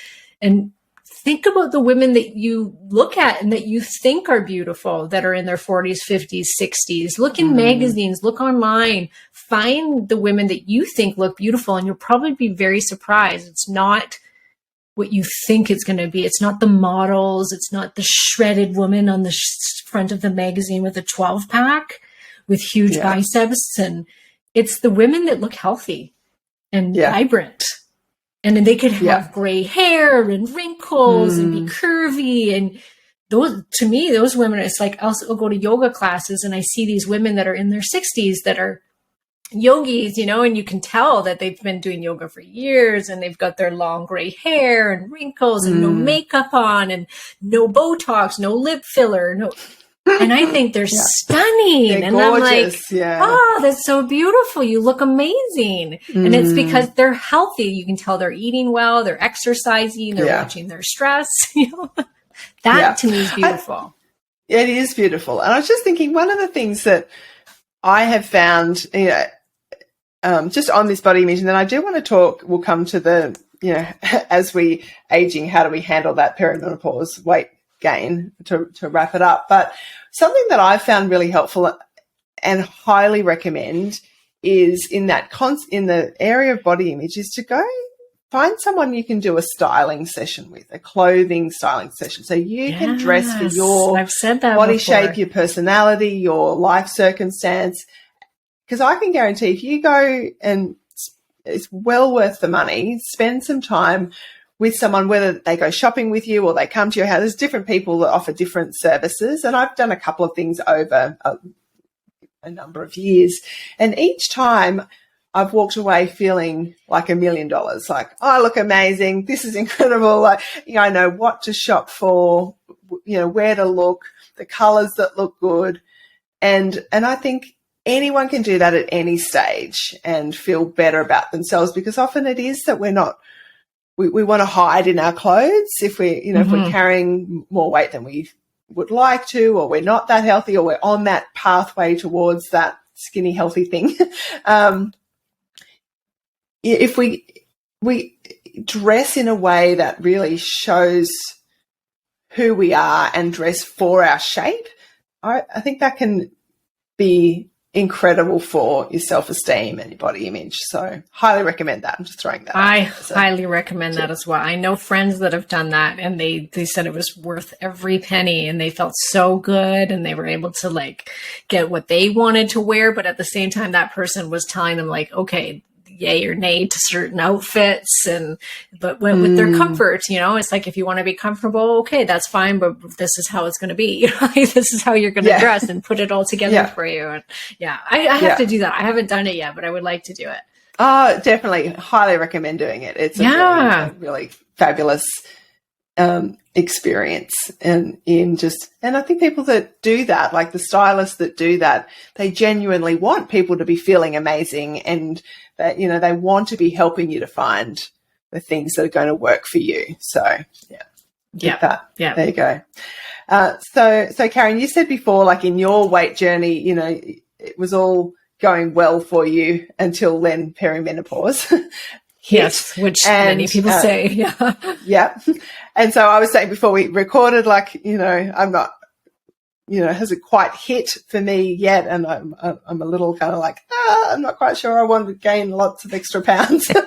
[SPEAKER 2] think about the women that you look at and that you think are beautiful, that are in their 40s, 50s, 60s. Look in magazines, look online, find the women that you think look beautiful, and you'll probably be very surprised. It's not what you think it's going to be. It's not the models. It's not the shredded woman on the front of the magazine with a 12-pack with huge biceps. And it's the women that look healthy and vibrant. And then they could have gray hair and wrinkles and be curvy. And those, to me, those women, it's like, I'll go to yoga classes and I see these women that are in their 60s that are yogis, you know, and you can tell that they've been doing yoga for years and they've got their long gray hair and wrinkles and no makeup on and no Botox, no lip filler, and I think they're stunning.
[SPEAKER 1] They're
[SPEAKER 2] and
[SPEAKER 1] gorgeous.
[SPEAKER 2] I'm like, oh, that's so beautiful. You look amazing. And it's because they're healthy. You can tell they're eating well, they're exercising, they're watching their stress. You know, that to me is beautiful.
[SPEAKER 1] It is beautiful. And I was just thinking, one of the things that I have found, you know, just on this body image, and then I do want to talk, we'll come to the, you know, as we aging, how do we handle that perimenopause weight gain to wrap it up. But something that I've found really helpful and highly recommend is in the area of body image is to go find someone you can do a styling session with, a clothing styling session. So you can dress for your body shape, your personality, your life circumstance. Because I can guarantee if you go, and it's well worth the money, spend some time with someone, whether they go shopping with you or they come to your house. There's different people that offer different services. And I've done a couple of things over a number of years. And each time I've walked away feeling like $1 million, like, oh, I look amazing. This is incredible. Like, you know, I know what to shop for, you know, where to look, the colors that look good. And I think anyone can do that at any stage and feel better about themselves, because often it is that we want to hide in our clothes if if we're carrying more weight than we would like to, or we're not that healthy, or we're on that pathway towards that skinny, healthy thing. If we dress in a way that really shows who we are and dress for our shape, I think that can be incredible for your self-esteem and your body image. So highly recommend that. I'm just throwing that
[SPEAKER 2] I highly recommend that as well. I know friends that have done that, and they said it was worth every penny, and they felt so good, and they were able to like get what they wanted to wear. But at the same time, that person was telling them like, okay, yay or nay to certain outfits, but went with their comfort. You know, it's like, if you want to be comfortable, okay, that's fine, but this is how it's going to be. This is how you're going to dress, and put it all together for you. And I have to do that. I haven't done it yet, but I would like to do it.
[SPEAKER 1] Oh, definitely. Highly recommend doing it. It's a really fabulous experience. And I think people that do that, like the stylists that do that, they genuinely want people to be feeling amazing, and that, you know, they want to be helping you to find the things that are going to work for you. So there you go. So Karen, you said before, like in your weight journey, you know, it was all going well for you until then perimenopause.
[SPEAKER 2] Yes, which many people say.
[SPEAKER 1] Yeah. And so I was saying before we recorded, like, you know, I'm not hasn't quite hit for me yet. And I'm a little kind of like, I'm not quite sure I want to gain lots of extra pounds. So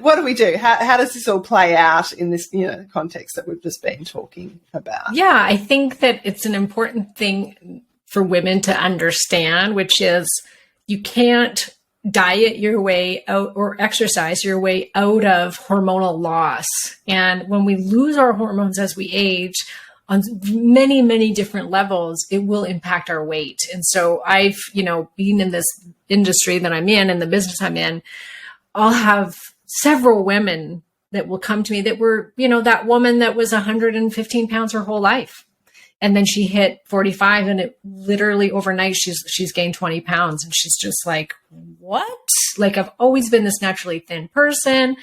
[SPEAKER 1] what do we do? How does this all play out in this, context that we've just been talking about?
[SPEAKER 2] Yeah, I think that it's an important thing for women to understand, which is you can't diet your way out or exercise your way out of hormonal loss. And when we lose our hormones as we age on many, many different levels, it will impact our weight. And so I've, being in this industry that I'm in and the business I'm in, I'll have several women that will come to me that were, that woman that was 115 pounds her whole life. And then she hit 45 and it literally overnight, she's gained 20 pounds. And she's just like, what? Like, I've always been this naturally thin person.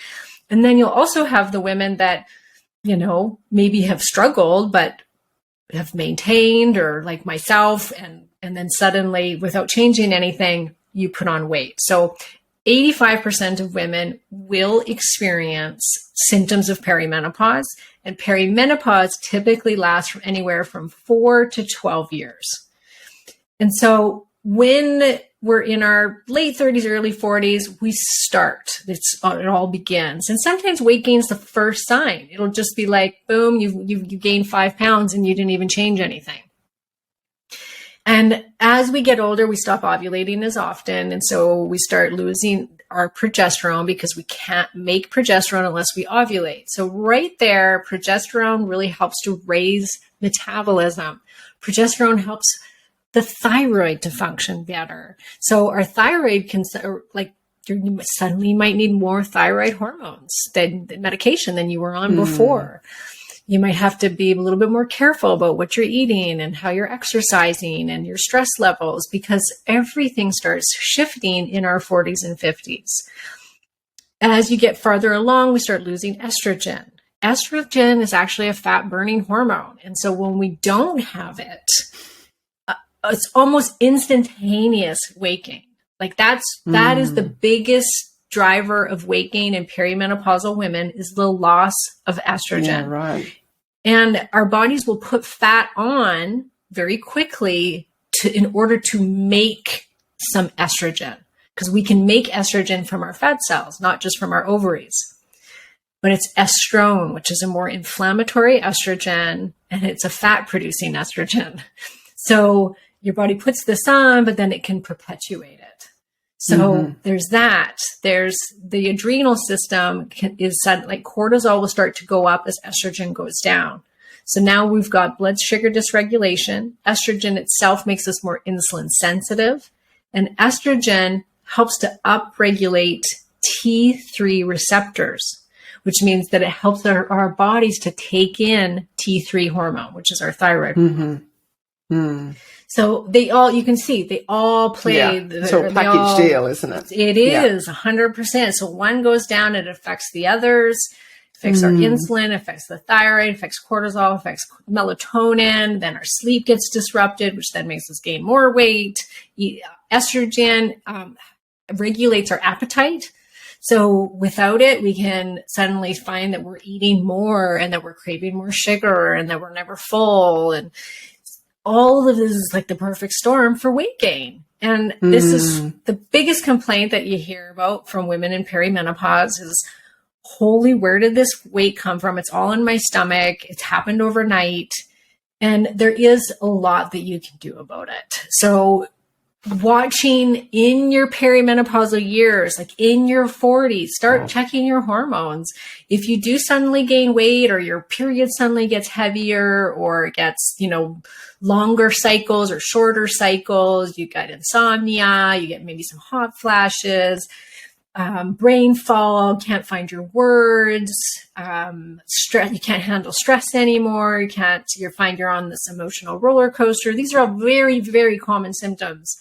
[SPEAKER 2] And then you'll also have the women that, maybe have struggled, but have maintained, or like myself. And then suddenly, without changing anything, you put on weight. So 85% of women will experience symptoms of perimenopause, and perimenopause typically lasts from anywhere from 4 to 12 years. And so when we're in our late 30s, early 40s, we start. It all begins. And sometimes weight gain's the first sign. It'll just be like, boom, you gained 5 pounds and you didn't even change anything. And as we get older, we stop ovulating as often. And so we start losing our progesterone because we can't make progesterone unless we ovulate. So right there, progesterone really helps to raise metabolism. Progesterone helps the thyroid to function better. So our thyroid can, you suddenly might need more thyroid hormones than medication than you were on before. You might have to be a little bit more careful about what you're eating and how you're exercising and your stress levels, because everything starts shifting in our 40s and 50s. As you get farther along, we start losing estrogen. Estrogen is actually a fat burning hormone. And so when we don't have it, it's almost instantaneous weight gain. Like that is the biggest driver of weight gain in perimenopausal women, is the loss of estrogen.
[SPEAKER 1] Yeah, right.
[SPEAKER 2] And our bodies will put fat on very quickly in order to make some estrogen, because we can make estrogen from our fat cells, not just from our ovaries. But it's estrone, which is a more inflammatory estrogen, and it's a fat producing estrogen. So your body puts this on, but then it can perpetuate it. So there's that. There's the adrenal system is like cortisol will start to go up as estrogen goes down. So now we've got blood sugar dysregulation. Estrogen itself makes us more insulin sensitive, and estrogen helps to upregulate T3 receptors, which means that it helps our bodies to take in T3 hormone, which is our thyroid hormone. So you can see they all play.
[SPEAKER 1] Yeah. It's a package deal, isn't it?
[SPEAKER 2] It is 100%. So one goes down, it affects the others, affects our insulin, affects the thyroid, affects cortisol, affects melatonin. Then our sleep gets disrupted, which then makes us gain more weight. Estrogen regulates our appetite. So without it, we can suddenly find that we're eating more and that we're craving more sugar and that we're never full. And all of this is like the perfect storm for weight gain. And this is the biggest complaint that you hear about from women in perimenopause is, holy, where did this weight come from? It's all in my stomach. It's happened overnight. And there is a lot that you can do about it. So watching in your perimenopausal years, like in your 40s, start checking your hormones. If you do suddenly gain weight, or your period suddenly gets heavier, or it gets, longer cycles or shorter cycles, you get insomnia, you get maybe some hot flashes, brain fog, can't find your words, stress, you can't handle stress anymore, you find you're on this emotional roller coaster. These are all very, very common symptoms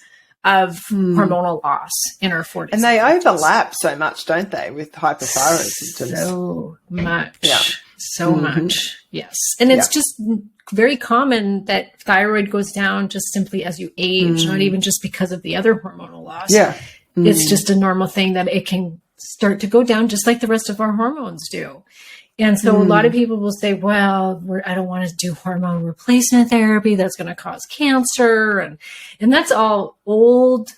[SPEAKER 2] of hormonal loss in our 40s.
[SPEAKER 1] And they overlap so much, don't they, with hypothyroid symptoms?
[SPEAKER 2] So much. Yeah. So much. Yes. And it's just very common that thyroid goes down just simply as you age, not even just because of the other hormonal loss. Yeah. It's just a normal thing that it can start to go down just like the rest of our hormones do. And so a lot of people will say, well, I don't want to do hormone replacement therapy. That's going to cause cancer. And that's all old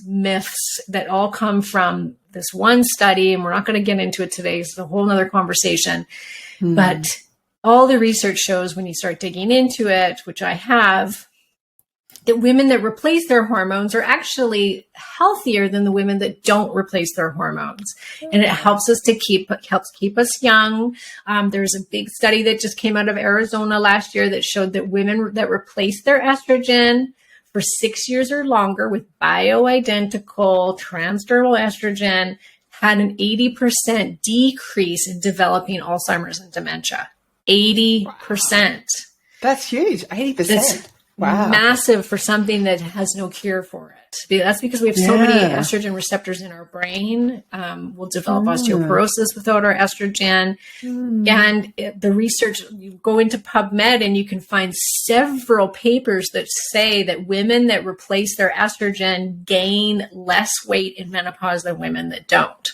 [SPEAKER 2] myths that all come from this one study. And we're not going to get into it today. It's a whole nother conversation. But all the research shows when you start digging into it, which I have, that women that replace their hormones are actually healthier than the women that don't replace their hormones. And it helps us to keep us young. There's a big study that just came out of Arizona last year that showed that women that replace their estrogen for 6 years or longer with bioidentical transdermal estrogen had an 80% decrease in developing Alzheimer's and dementia. 80%.
[SPEAKER 1] That's huge. 80%. Wow.
[SPEAKER 2] Massive for something that has no cure for it. That's because we have so many estrogen receptors in our brain. We'll develop osteoporosis without our estrogen. And the research, you go into PubMed and you can find several papers that say that women that replace their estrogen gain less weight in menopause than women that don't.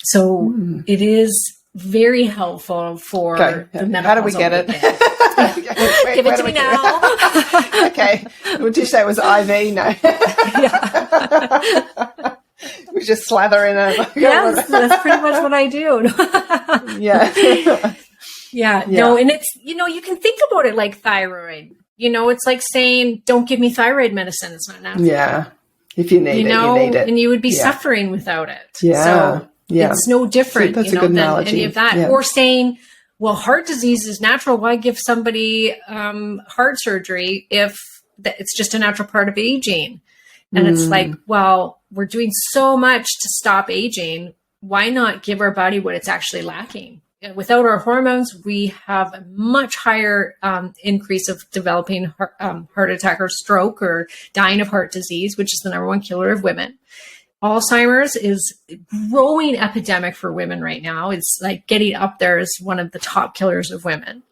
[SPEAKER 2] So it is very helpful for the menopausal.
[SPEAKER 1] How do we get it?
[SPEAKER 2] Give it to me now.
[SPEAKER 1] Okay. Would you say it was IV? No. We just slather in it.
[SPEAKER 2] Yes, that's pretty much what I do. Yeah. No, and it's, you can think about it like thyroid. It's like saying, don't give me thyroid medicine. It's not natural.
[SPEAKER 1] Yeah. If you need it, you need it.
[SPEAKER 2] And you would be suffering without it.
[SPEAKER 1] Yeah.
[SPEAKER 2] So it's no different, than any of that.
[SPEAKER 1] Yeah.
[SPEAKER 2] Or saying, well, heart disease is natural. Why give somebody heart surgery if it's just a natural part of aging? And it's like, well, we're doing so much to stop aging. Why not give our body what it's actually lacking? Without our hormones, we have a much higher increase of developing heart attack or stroke or dying of heart disease, which is the number one killer of women. Alzheimer's is a growing epidemic for women right now. It's like getting up there as one of the top killers of women.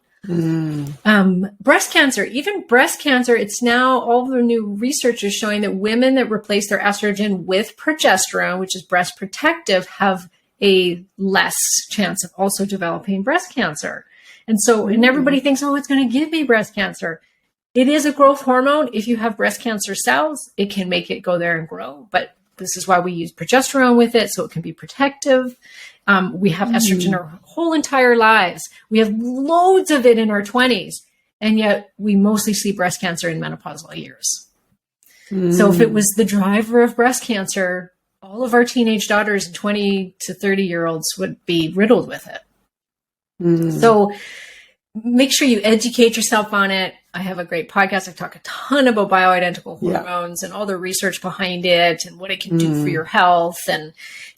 [SPEAKER 2] Breast cancer, it's now all the new research is showing that women that replace their estrogen with progesterone, which is breast protective, have a less chance of also developing breast cancer. And so, and everybody thinks, oh, it's going to give me breast cancer. It is a growth hormone. If you have breast cancer cells, it can make it go there and grow. But this is why we use progesterone with it, so it can be protective. We have estrogen our whole entire lives. We have loads of it in our 20s, and yet we mostly see breast cancer in menopausal years. So if it was the driver of breast cancer, all of our teenage daughters, 20 to 30-year-olds, would be riddled with it. So make sure you educate yourself on it. I have a great podcast. I talk a ton about bioidentical hormones and all the research behind it and what it can do for your health. And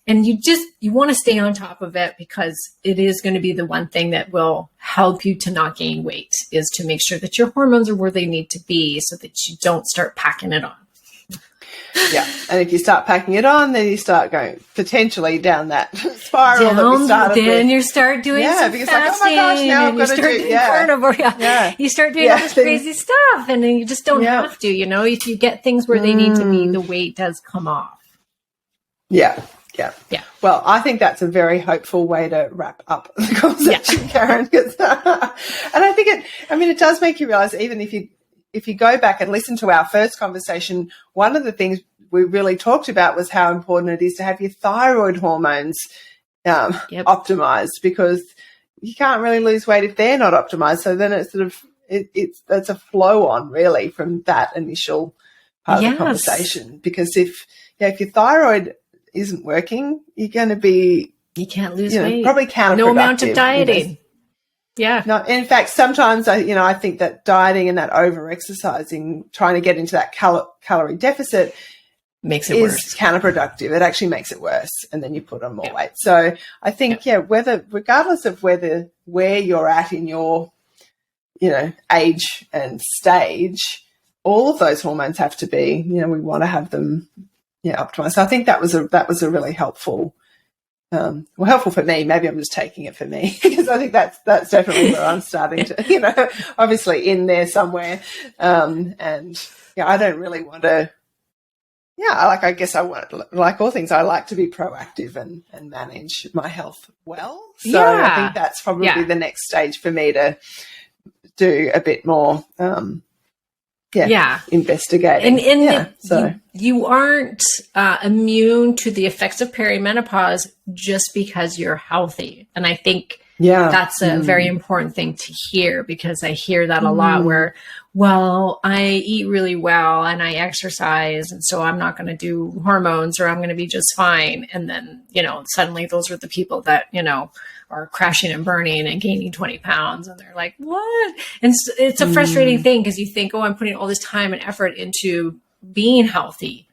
[SPEAKER 2] you want to stay on top of it, because it is going to be the one thing that will help you to not gain weight, is to make sure that your hormones are where they need to be so that you don't start packing it on.
[SPEAKER 1] Yeah. And if you start packing it on, then you start going potentially down that spiral that we started with.
[SPEAKER 2] Then you start doing some
[SPEAKER 1] because
[SPEAKER 2] fasting,
[SPEAKER 1] like, oh my gosh, now I've got to do
[SPEAKER 2] carnivore. You start doing all this crazy stuff, and then you just don't have to, if you get things where they need to be, the weight does come off.
[SPEAKER 1] Yeah. Well, I think that's a very hopeful way to wrap up the conversation, Karen. And I think it does make you realize, even if you go back and listen to our first conversation, one of the things we really talked about was how important it is to have your thyroid hormones optimized, because you can't really lose weight if they're not optimized. So then it's that's a flow on really from that initial part of the conversation, because if your thyroid isn't working, you're going to be,
[SPEAKER 2] you can't lose weight.
[SPEAKER 1] Probably counterproductive.
[SPEAKER 2] No amount of dieting.
[SPEAKER 1] No, in fact, sometimes I think that dieting and that over-exercising, trying to get into that calorie deficit,
[SPEAKER 2] makes it worse.
[SPEAKER 1] Counterproductive. It actually makes it worse, and then you put on more weight. So I think, regardless of where you're at in your, age and stage, all of those hormones have to be, we want to have them, optimized. So I think that was a really helpful. Helpful for me. Maybe I'm just taking it for me, because I think that's definitely where I'm starting to, obviously in there somewhere. I don't really want to I guess I want, like all things, I like to be proactive and manage my health well. So I think that's probably the next stage for me to do a bit more, investigating.
[SPEAKER 2] And you aren't immune to the effects of perimenopause just because you're healthy. And I think that's a very important thing to hear, because I hear that a lot where, well, I eat really well and I exercise, and so I'm not going to do hormones, or I'm going to be just fine. And then, suddenly those are the people that, are crashing and burning and gaining 20 pounds. And they're like, what? And it's a frustrating thing, because you think, oh, I'm putting all this time and effort into being healthy.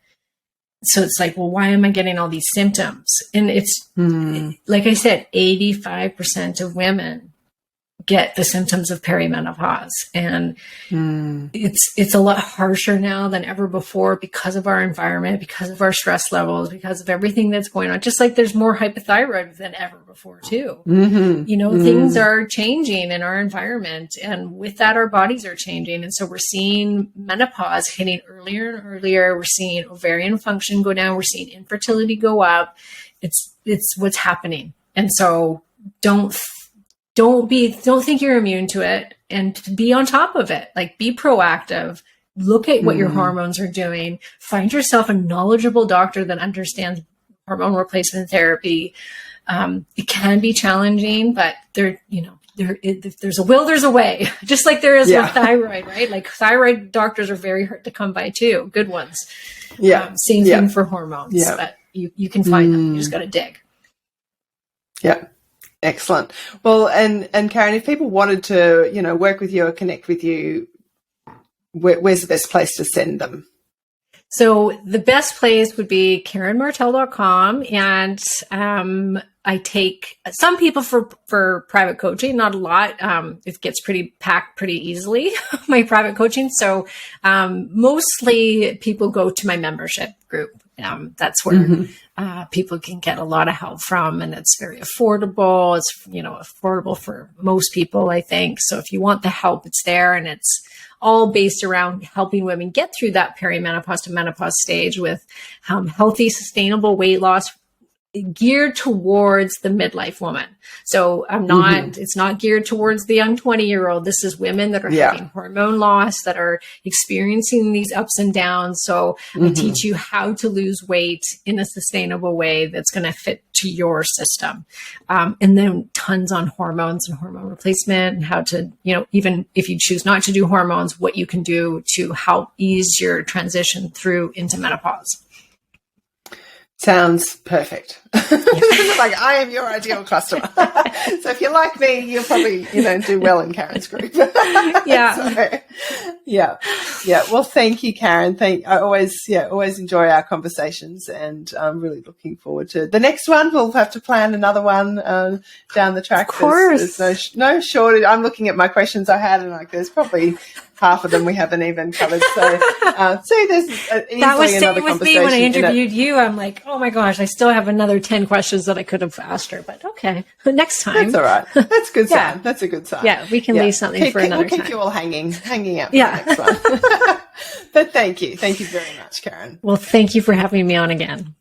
[SPEAKER 2] So it's like, well, why am I getting all these symptoms? And it's, like I said, 85% of women get the symptoms of perimenopause. And it's a lot harsher now than ever before, because of our environment, because of our stress levels, because of everything that's going on. Just like there's more hypothyroid than ever before too. Things are changing in our environment, and with that, our bodies are changing. And so we're seeing menopause hitting earlier and earlier. We're seeing ovarian function go down. We're seeing infertility go up. It's what's happening. And so don't think you're immune to it, and be on top of it. Like, be proactive, look at what your hormones are doing, find yourself a knowledgeable doctor that understands hormone replacement therapy. It can be challenging, but if there's a will, there's a way, just like there is with thyroid, right? Like, thyroid doctors are very hard to come by too. Good ones. Same thing for hormones, but you can find them. You just got to dig.
[SPEAKER 1] Yeah. Excellent. Well, and Karen, if people wanted to, work with you or connect with you, where's the best place to send them?
[SPEAKER 2] So the best place would be KarenMartel.com. And I take some people for private coaching, not a lot. It gets pretty packed pretty easily, my private coaching. So mostly people go to my membership group. That's where people can get a lot of help from, and it's very affordable. It's, affordable for most people, I think. So if you want the help, it's there, and it's all based around helping women get through that perimenopause to menopause stage with healthy, sustainable weight loss geared towards the midlife woman. So it's not geared towards the young 20-year-old. This is women that are having hormone loss, that are experiencing these ups and downs. So I teach you how to lose weight in a sustainable way that's going to fit to your system. And then tons on hormones and hormone replacement, and how to, even if you choose not to do hormones, what you can do to help ease your transition through into menopause.
[SPEAKER 1] Sounds perfect. Like, I am your ideal customer. So if you like me, you'll probably, do well in Karen's group. Yeah. Well, thank you, Karen. I always enjoy our conversations, and I'm really looking forward to the next one. We'll have to plan another one down the track.
[SPEAKER 2] Of course.
[SPEAKER 1] There's no shortage. I'm looking at my questions I had, and there's probably half of them we haven't even covered. So, there's easily
[SPEAKER 2] that was
[SPEAKER 1] another
[SPEAKER 2] same with me when I interviewed you. I'm like, oh my gosh, I still have another 10 questions that I could have asked her. But okay, next time.
[SPEAKER 1] That's all right. That's a good sign. That's a good sign.
[SPEAKER 2] Yeah, we can leave something for another time.
[SPEAKER 1] We'll keep you all hanging out for the next one. But thank you very much, Karen.
[SPEAKER 2] Well, thank you for having me on again.